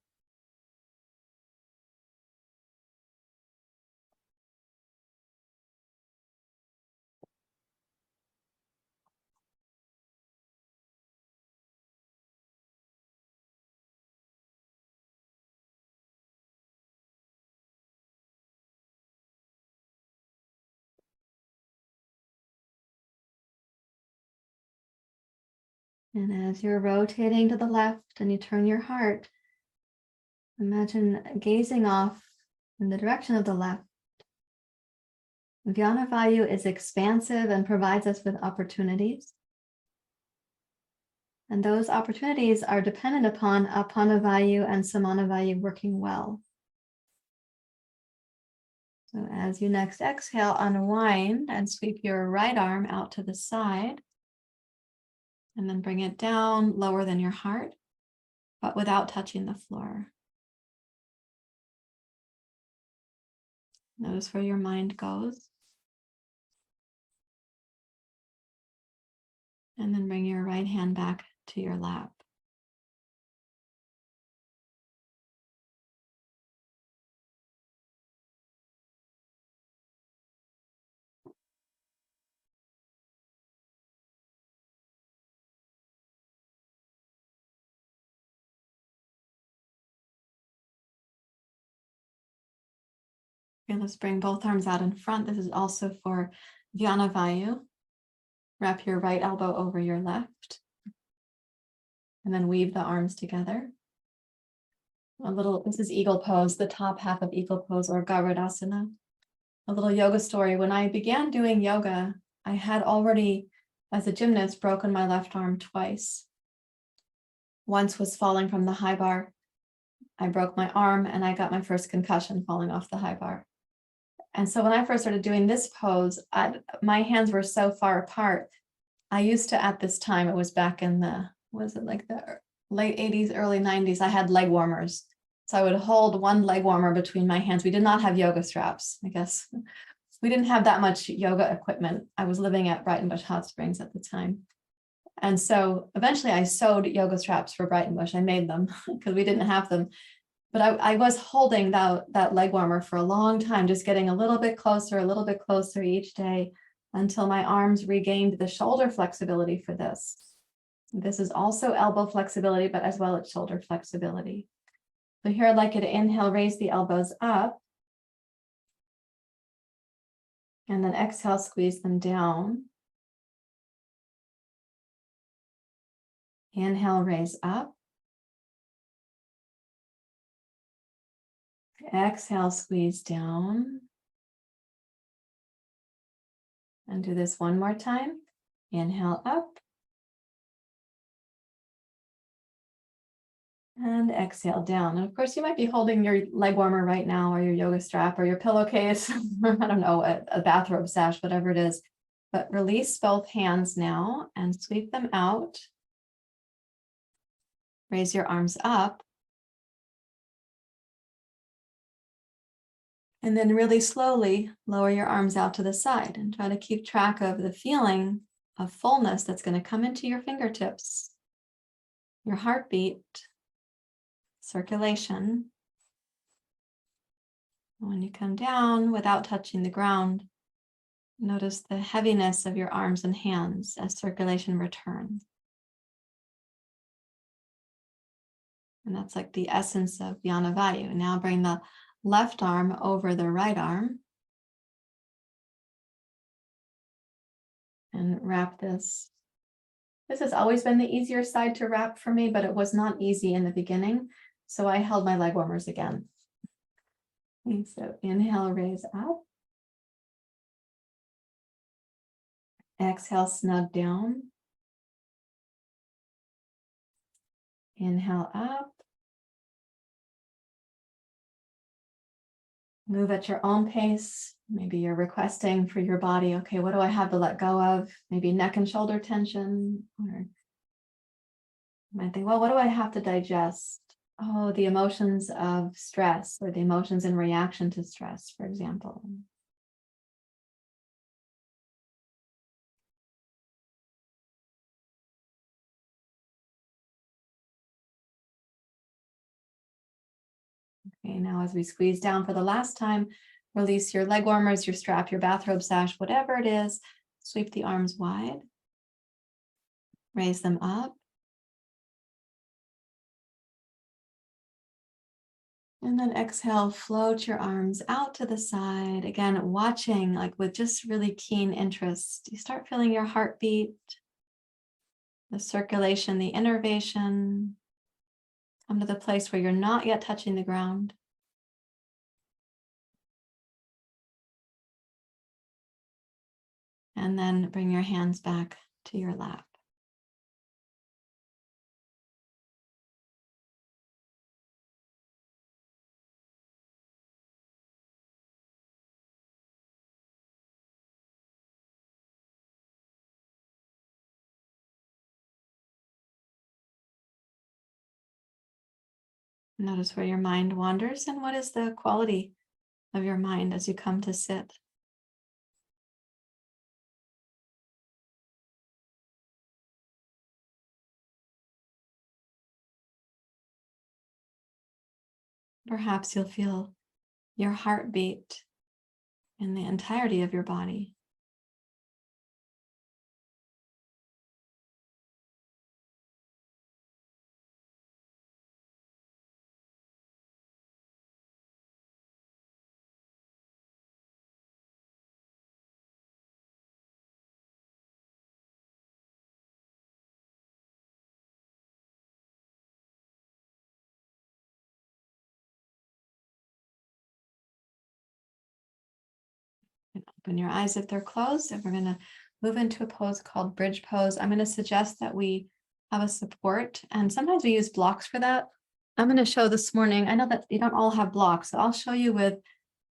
[SPEAKER 1] And as you're rotating to the left and you turn your heart, imagine gazing off in the direction of the left. Uddiyana Vayu is expansive and provides us with opportunities. And those opportunities are dependent upon Apana Vayu and Samana Vayu working well. So as you next exhale, unwind and sweep your right arm out to the side. And then bring it down lower than your heart, but without touching the floor. Notice where your mind goes. And then bring your right hand back to your lap. Okay, let's bring both arms out in front. This is also for Uddiyana Vayu. Wrap your right elbow over your left. And then weave the arms together. This is eagle pose, the top half of eagle pose or Garudasana. A little yoga story. When I began doing yoga, I had already, as a gymnast, broken my left arm twice. Once was falling from the high bar. I broke my arm and I got my first concussion falling off the high bar. And so when I first started doing this pose, my hands were so far apart. I used to, at this time, it was back in the late 80s, early 90s, I had leg warmers. So I would hold one leg warmer between my hands. We did not have yoga straps, I guess. We didn't have that much yoga equipment. I was living at Brighton Hot Springs at the time. And so eventually I sewed yoga straps for Brighton Bush. I made them because we didn't have them. But I was holding that leg warmer for a long time, just getting a little bit closer each day until my arms regained the shoulder flexibility for this. This is also elbow flexibility, but as well as shoulder flexibility. So here I'd like you to inhale, raise the elbows up. And then exhale, squeeze them down. Inhale, raise up. Exhale, squeeze down. And do this one more time. Inhale up. And exhale down. And of course, you might be holding your leg warmer right now, or your yoga strap, or your pillowcase, I don't know, a bathrobe sash, whatever it is. But release both hands now and sweep them out. Raise your arms up. And then really slowly lower your arms out to the side and try to keep track of the feeling of fullness that's going to come into your fingertips, your heartbeat, circulation. When you come down without touching the ground, notice the heaviness of your arms and hands as circulation returns. And that's like the essence of Uddiyana Vayu. Now bring the left arm over the right arm. And wrap this. This has always been the easier side to wrap for me, but it was not easy in the beginning. So I held my leg warmers again. And so inhale, raise up. Exhale, snug down. Inhale up. Move at your own pace. Maybe you're requesting for your body, okay, what do I have to let go of? Maybe neck and shoulder tension, or you might think, well, what do I have to digest? Oh, the emotions of stress, or the emotions in reaction to stress, for example. Okay, now as we squeeze down for the last time, release your leg warmers, your strap, your bathrobe sash, whatever it is. Sweep the arms wide. Raise them up. And then exhale, float your arms out to the side. Again, watching like with just really keen interest. You start feeling your heartbeat, the circulation, the innervation. Come to the place where you're not yet touching the ground. And then bring your hands back to your lap. Notice where your mind wanders and what is the quality of your mind as you come to sit. Perhaps you'll feel your heartbeat in the entirety of your body. Open your eyes if they're closed, and we're going to move into a pose called bridge pose. I'm going to suggest that we have a support, and sometimes we use blocks for that. I'm going to show this morning, I know that you don't all have blocks, so I'll show you with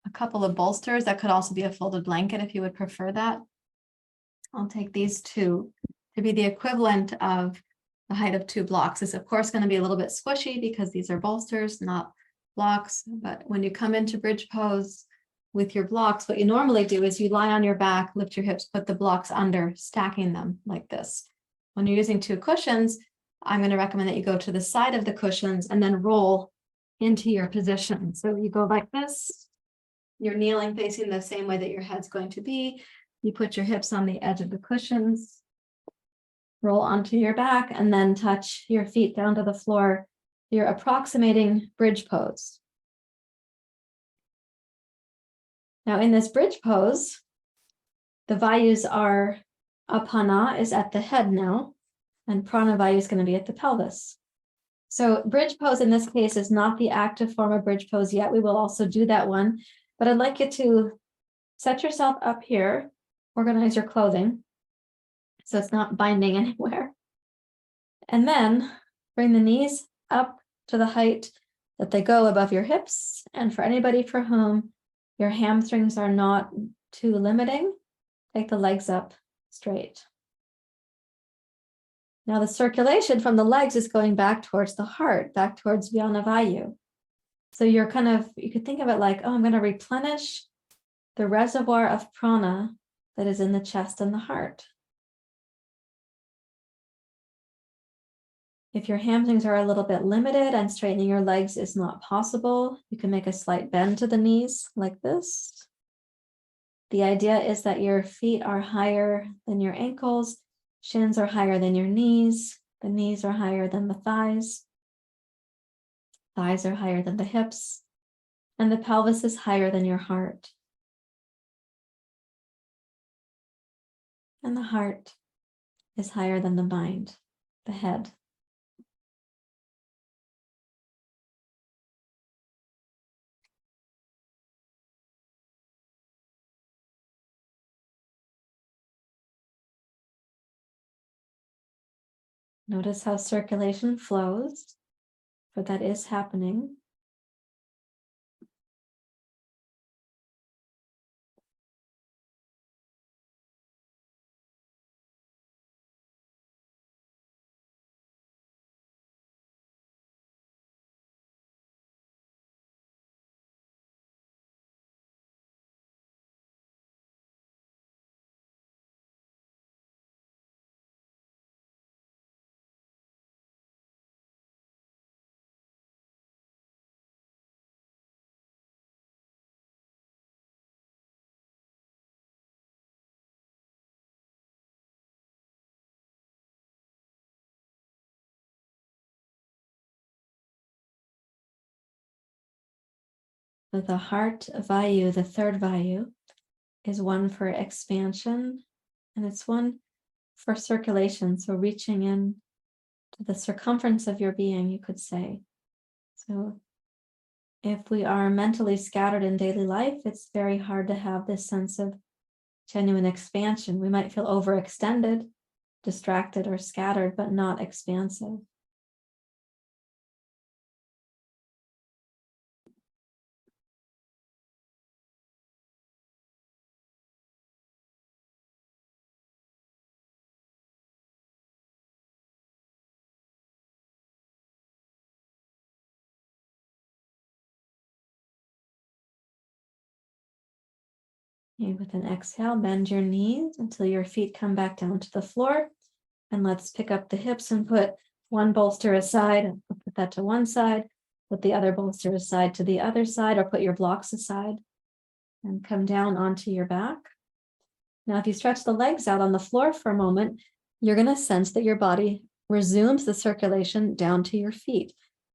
[SPEAKER 1] a couple of bolsters. That could also be a folded blanket if you would prefer that. I'll take these two to be the equivalent of the height of 2 blocks. It's of course going to be a little bit squishy because these are bolsters, not blocks. But when you come into bridge pose with your blocks, what you normally do is you lie on your back, lift your hips, put the blocks under, stacking them like this. When you're using 2 cushions, I'm going to recommend that you go to the side of the cushions and then roll into your position. So you go like this. You're kneeling facing the same way that your head's going to be. You put your hips on the edge of the cushions, roll onto your back, and then touch your feet down to the floor. You're approximating bridge pose. Now in this bridge pose, the Vayus are, Apana is at the head now, and Prana Vayu is going to be at the pelvis. So bridge pose in this case is not the active form of bridge pose yet. We will also do that one, but I'd like you to set yourself up here, organize your clothing so it's not binding anywhere. And then bring the knees up to the height that they go above your hips. And for anybody for whom your hamstrings are not too limiting, take the legs up straight. Now the circulation from the legs is going back towards the heart, back towards Uddiyana Vayu. So you're you could think of it like, oh, I'm going to replenish the reservoir of prana that is in the chest and the heart. If your hamstrings are a little bit limited and straightening your legs is not possible, you can make a slight bend to the knees like this. The idea is that your feet are higher than your ankles, shins are higher than your knees, the knees are higher than the thighs, thighs are higher than the hips, and the pelvis is higher than your heart. And the heart is higher than the mind, the head. Notice how circulation flows, for that is happening. So the heart Vayu, the third Vayu, is one for expansion, and it's one for circulation. So reaching in to the circumference of your being, you could say. So if we are mentally scattered in daily life, it's very hard to have this sense of genuine expansion. We might feel overextended, distracted, or scattered, but not expansive. And with an exhale, bend your knees until your feet come back down to the floor. And let's pick up the hips and put one bolster aside. Put that to one side. Put the other bolster aside to the other side, or put your blocks aside and come down onto your back. Now, if you stretch the legs out on the floor for a moment, you're going to sense that your body resumes the circulation down to your feet.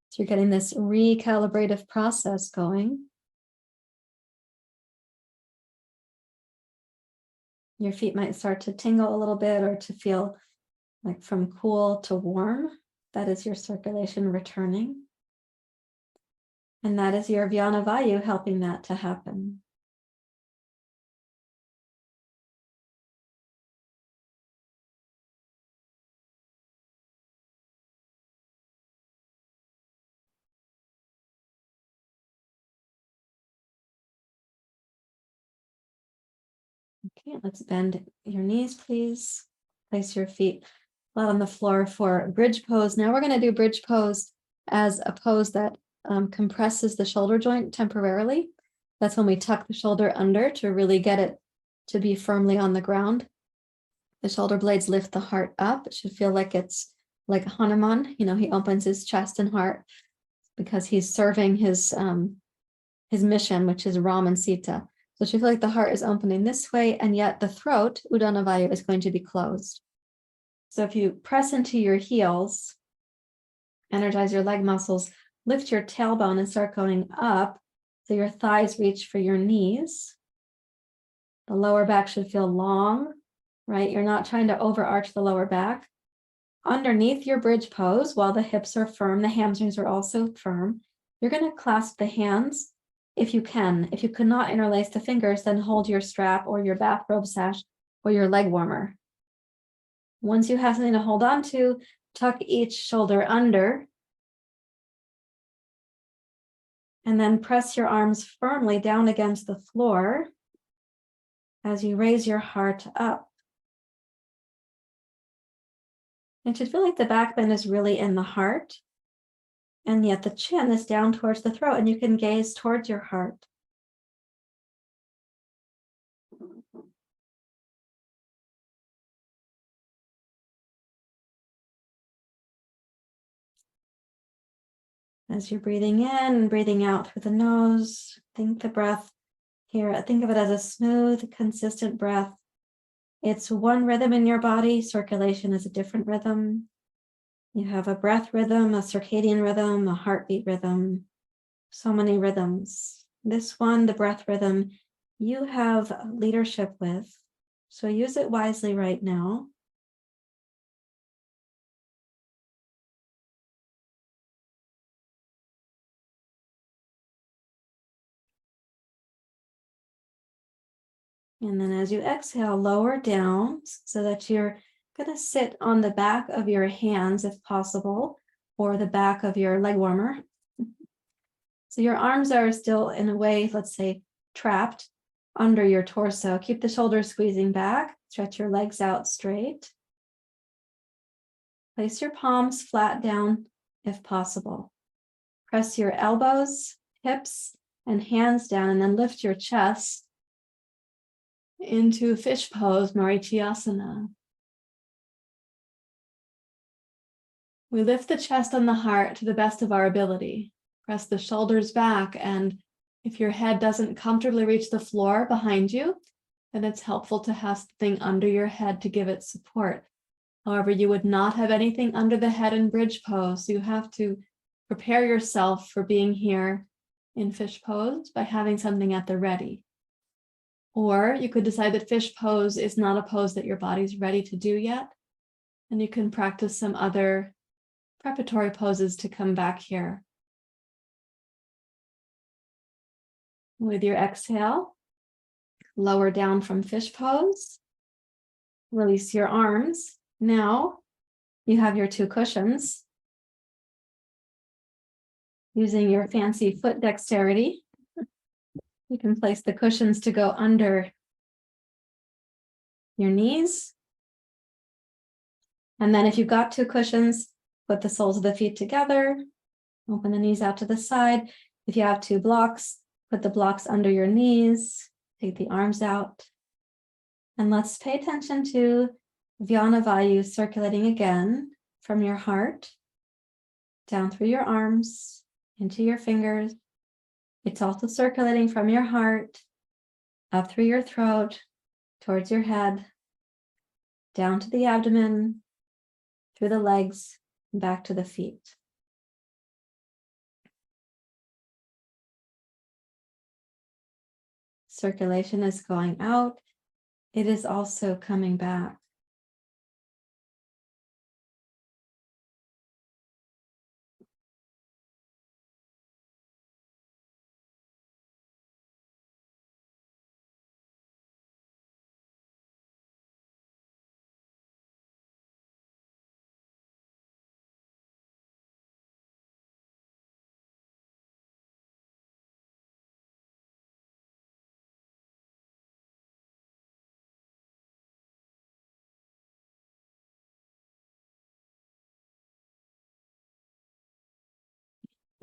[SPEAKER 1] So you're getting this recalibrative process going. Your feet might start to tingle a little bit or to feel like from cool to warm. That is your circulation returning. And that is your Vyana Vayu helping that to happen. Okay, let's bend your knees, please. Place your feet flat on the floor for bridge pose. Now we're going to do bridge pose as a pose that compresses the shoulder joint temporarily. That's when we tuck the shoulder under to really get it to be firmly on the ground. The shoulder blades lift the heart up. It should feel like it's like Hanuman. You know, he opens his chest and heart because he's serving his mission, which is Ram and Sita. So it should feel like the heart is opening this way, and yet the throat, Uddiyana Vayu, is going to be closed. So if you press into your heels, energize your leg muscles, lift your tailbone and start going up so your thighs reach for your knees. The lower back should feel long, right? You're not trying to overarch the lower back. Underneath your bridge pose, while the hips are firm, the hamstrings are also firm, you're going to clasp the hands if you can. If you cannot interlace the fingers, then hold your strap or your bathrobe sash or your leg warmer. Once you have something to hold on to, tuck each shoulder under and then press your arms firmly down against the floor as you raise your heart up. It should feel like the back bend is really in the heart, and yet the chin is down towards the throat, and you can gaze towards your heart. As you're breathing in and breathing out through the nose, think the breath here. Think of it as a smooth, consistent breath. It's one rhythm in your body. Circulation is a different rhythm. You have a breath rhythm, a circadian rhythm, a heartbeat rhythm. So many rhythms. This one, the breath rhythm, you have leadership with. So use it wisely right now. And then as you exhale, lower down so that you're going to sit on the back of your hands if possible, or the back of your leg warmer. So your arms are still in a way, let's say, trapped under your torso. Keep the shoulders squeezing back. Stretch your legs out straight. Place your palms flat down if possible. Press your elbows, hips, and hands down, and then lift your chest into fish pose, Marichyasana. We lift the chest and the heart to the best of our ability. Press the shoulders back, and if your head doesn't comfortably reach the floor behind you, then it's helpful to have something under your head to give it support. However, you would not have anything under the head in bridge pose, so you have to prepare yourself for being here in fish pose by having something at the ready. Or you could decide that fish pose is not a pose that your body's ready to do yet. And you can practice some other preparatory poses to come back here. With your exhale, lower down from fish pose. Release your arms. Now you have your two cushions. Using your fancy foot dexterity, you can place the cushions to go under your knees. And then if you've got two cushions, put the soles of the feet together, open the knees out to the side. If you have two blocks, put the blocks under your knees, take the arms out. And let's pay attention to Uddiyana Vayu circulating again from your heart, down through your arms, into your fingers. It's also circulating from your heart, up through your throat, towards your head, down to the abdomen, through the legs, and back to the feet. Circulation is going out. It is also coming back.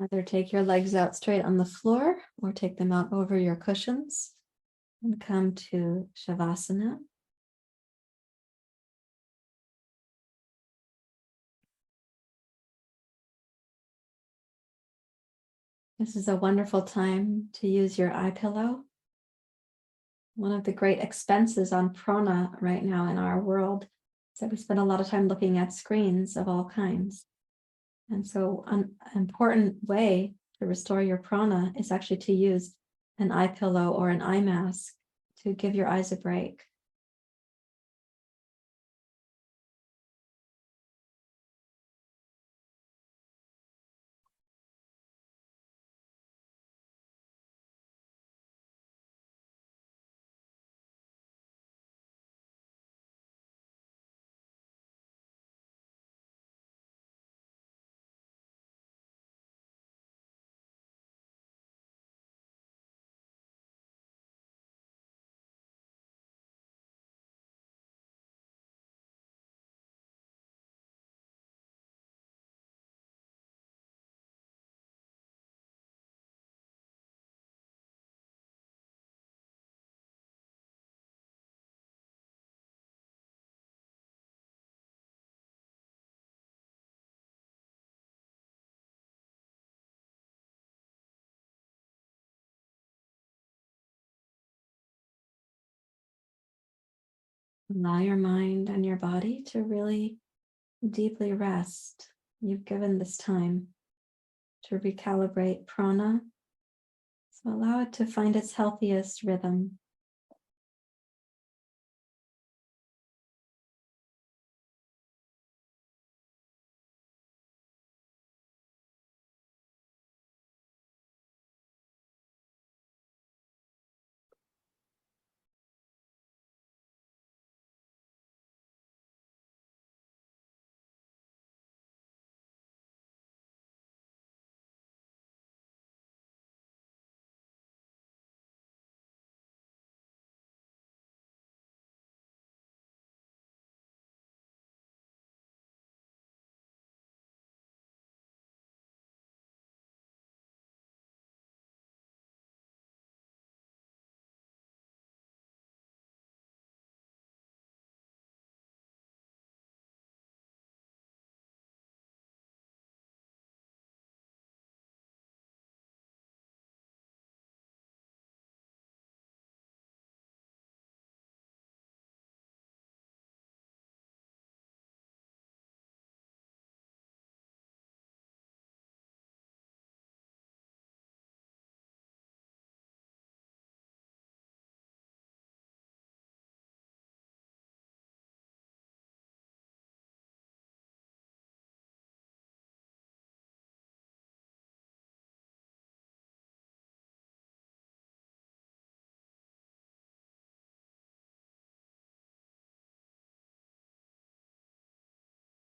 [SPEAKER 1] Either take your legs out straight on the floor or take them out over your cushions and come to Shavasana. This is a wonderful time to use your eye pillow. One of the great expenses on Prana right now in our world is that we spend a lot of time looking at screens of all kinds. And so an important way to restore your prana is actually to use an eye pillow or an eye mask to give your eyes a break. Allow your mind and your body to really deeply rest. You've given this time to recalibrate prana. So allow it to find its healthiest rhythm.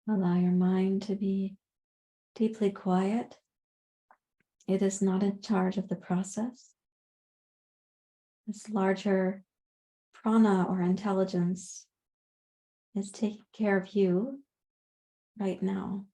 [SPEAKER 1] Allow your mind to be deeply quiet. It is not in charge of the process. This larger prana or intelligence is taking care of you right now.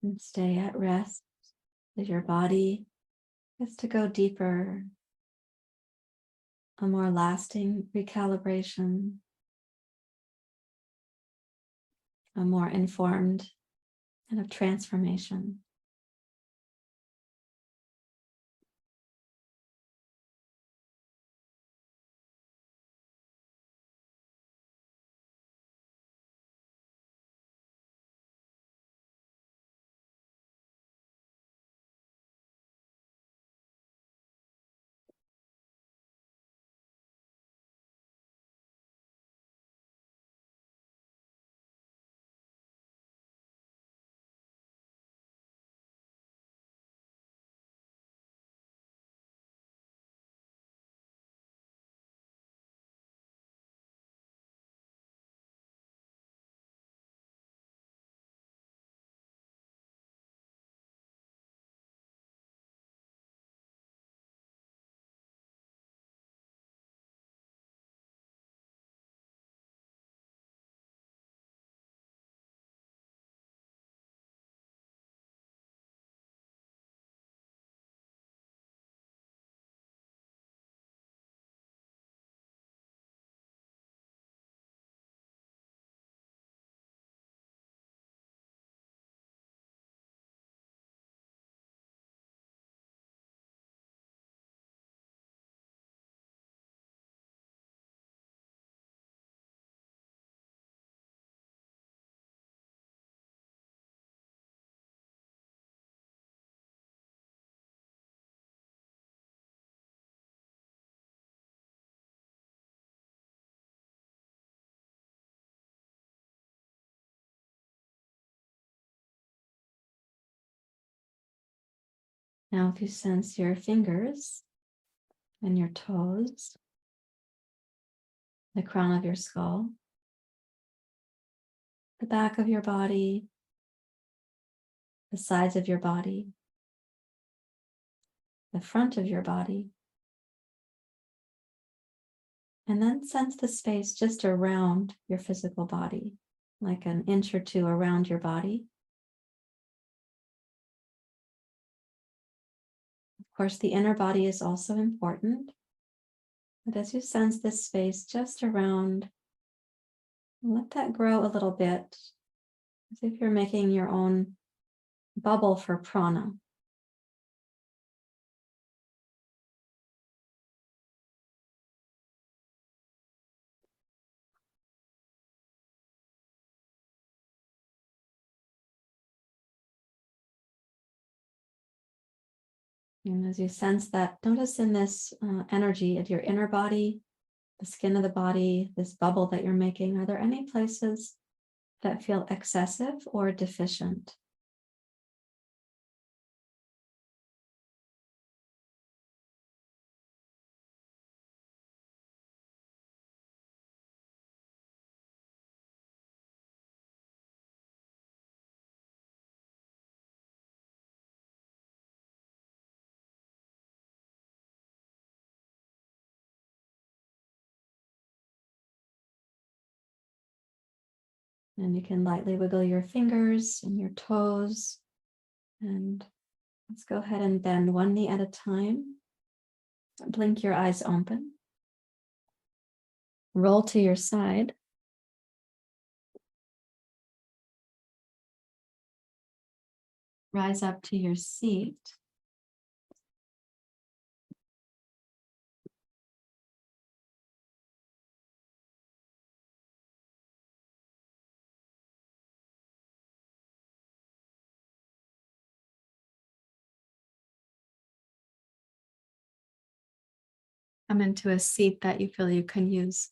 [SPEAKER 1] And stay at rest as your body gets to go deeper, a more lasting recalibration, a more informed kind of transformation. Now, if you sense your fingers and your toes, the crown of your skull, the back of your body, the sides of your body, the front of your body, and then sense the space just around your physical body, like an inch or two around your body. Of course, the inner body is also important, but as you sense this space just around, let that grow a little bit, as if you're making your own bubble for prana. And as you sense that, notice in this energy of your inner body, the skin of the body, this bubble that you're making, are there any places that feel excessive or deficient. And you can lightly wiggle your fingers and your toes. And let's go ahead and bend one knee at a time. Blink your eyes open. Roll to your side. Rise up to your seat. Come into a seat that you feel you can use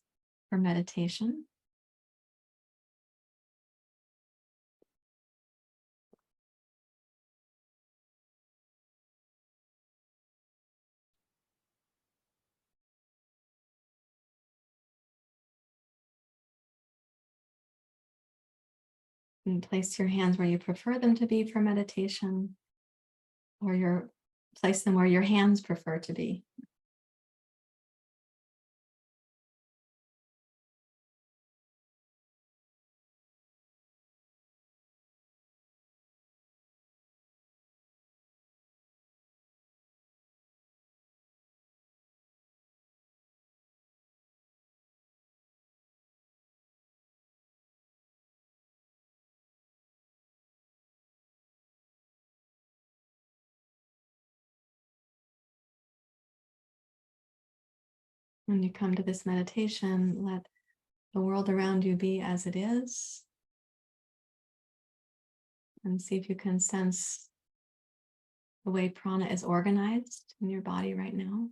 [SPEAKER 1] for meditation. And place your hands where you prefer them to be for meditation, or place them where your hands prefer to be. When you come to this meditation, let the world around you be as it is. And see if you can sense the way prana is organized in your body right now.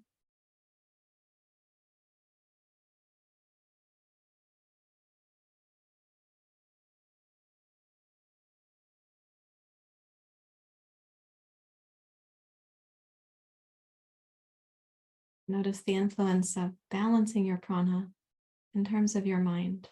[SPEAKER 1] Notice the influence of balancing your prana in terms of your mind.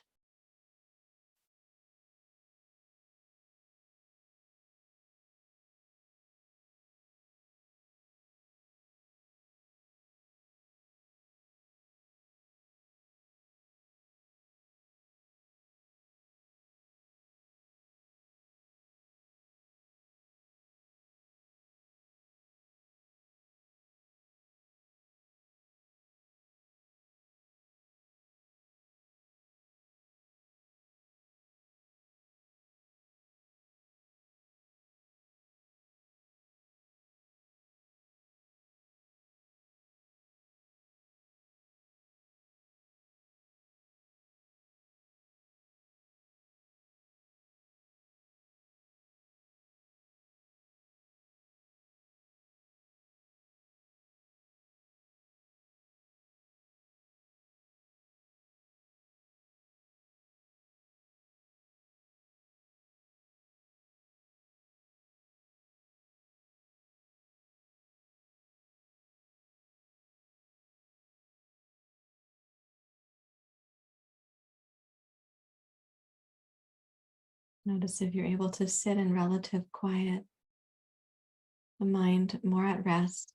[SPEAKER 1] Notice if you're able to sit in relative quiet, the mind more at rest,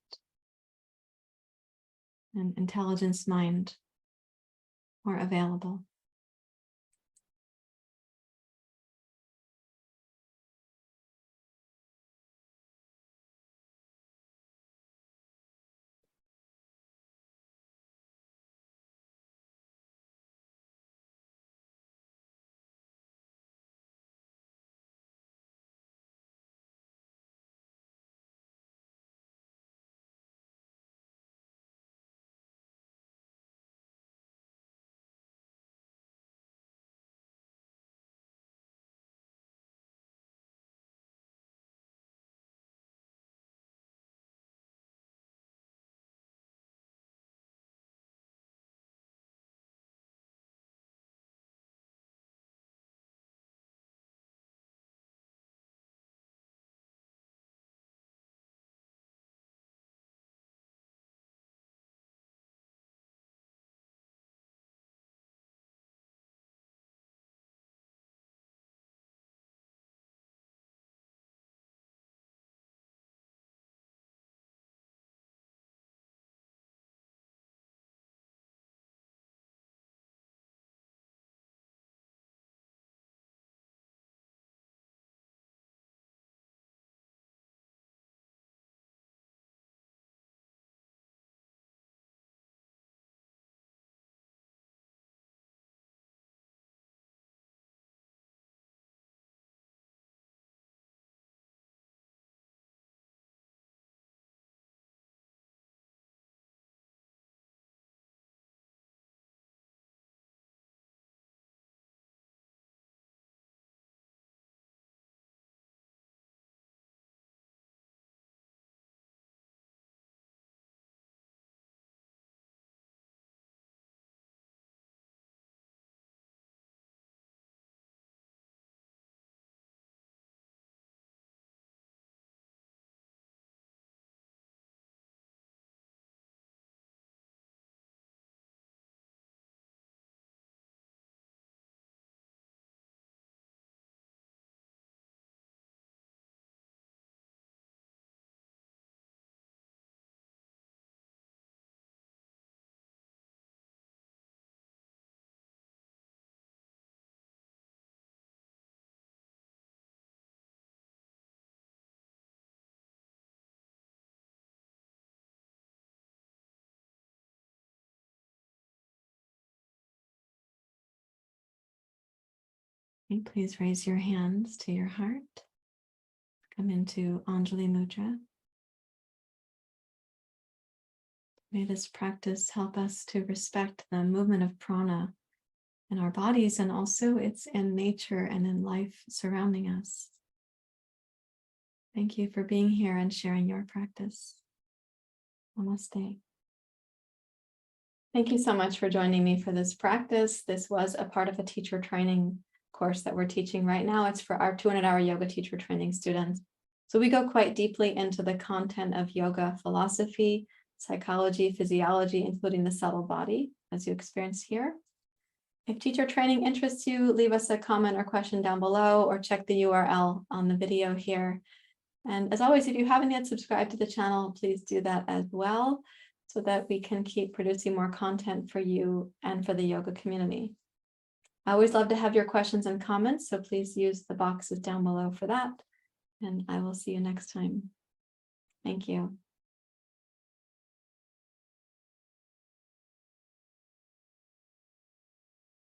[SPEAKER 1] and intelligence mind more available. Okay, please raise your hands to your heart. Come into Anjali Mudra. May this practice help us to respect the movement of prana in our bodies, and also it's in nature and in life surrounding us. Thank you for being here and sharing your practice. Namaste. Thank you so much for joining me for this practice. This was a part of a teacher training course that we're teaching right now. It's for our 200-hour yoga teacher training students. So we go quite deeply into the content of yoga philosophy, psychology, physiology, including the subtle body, as you experience here. If teacher training interests you, leave us a comment or question down below, or check the URL on the video here. And as always, if you haven't yet subscribed to the channel, please do that as well, so that we can keep producing more content for you and for the yoga community. I always love to have your questions and comments, so please use the boxes down below for that. And I will see you next time. Thank you.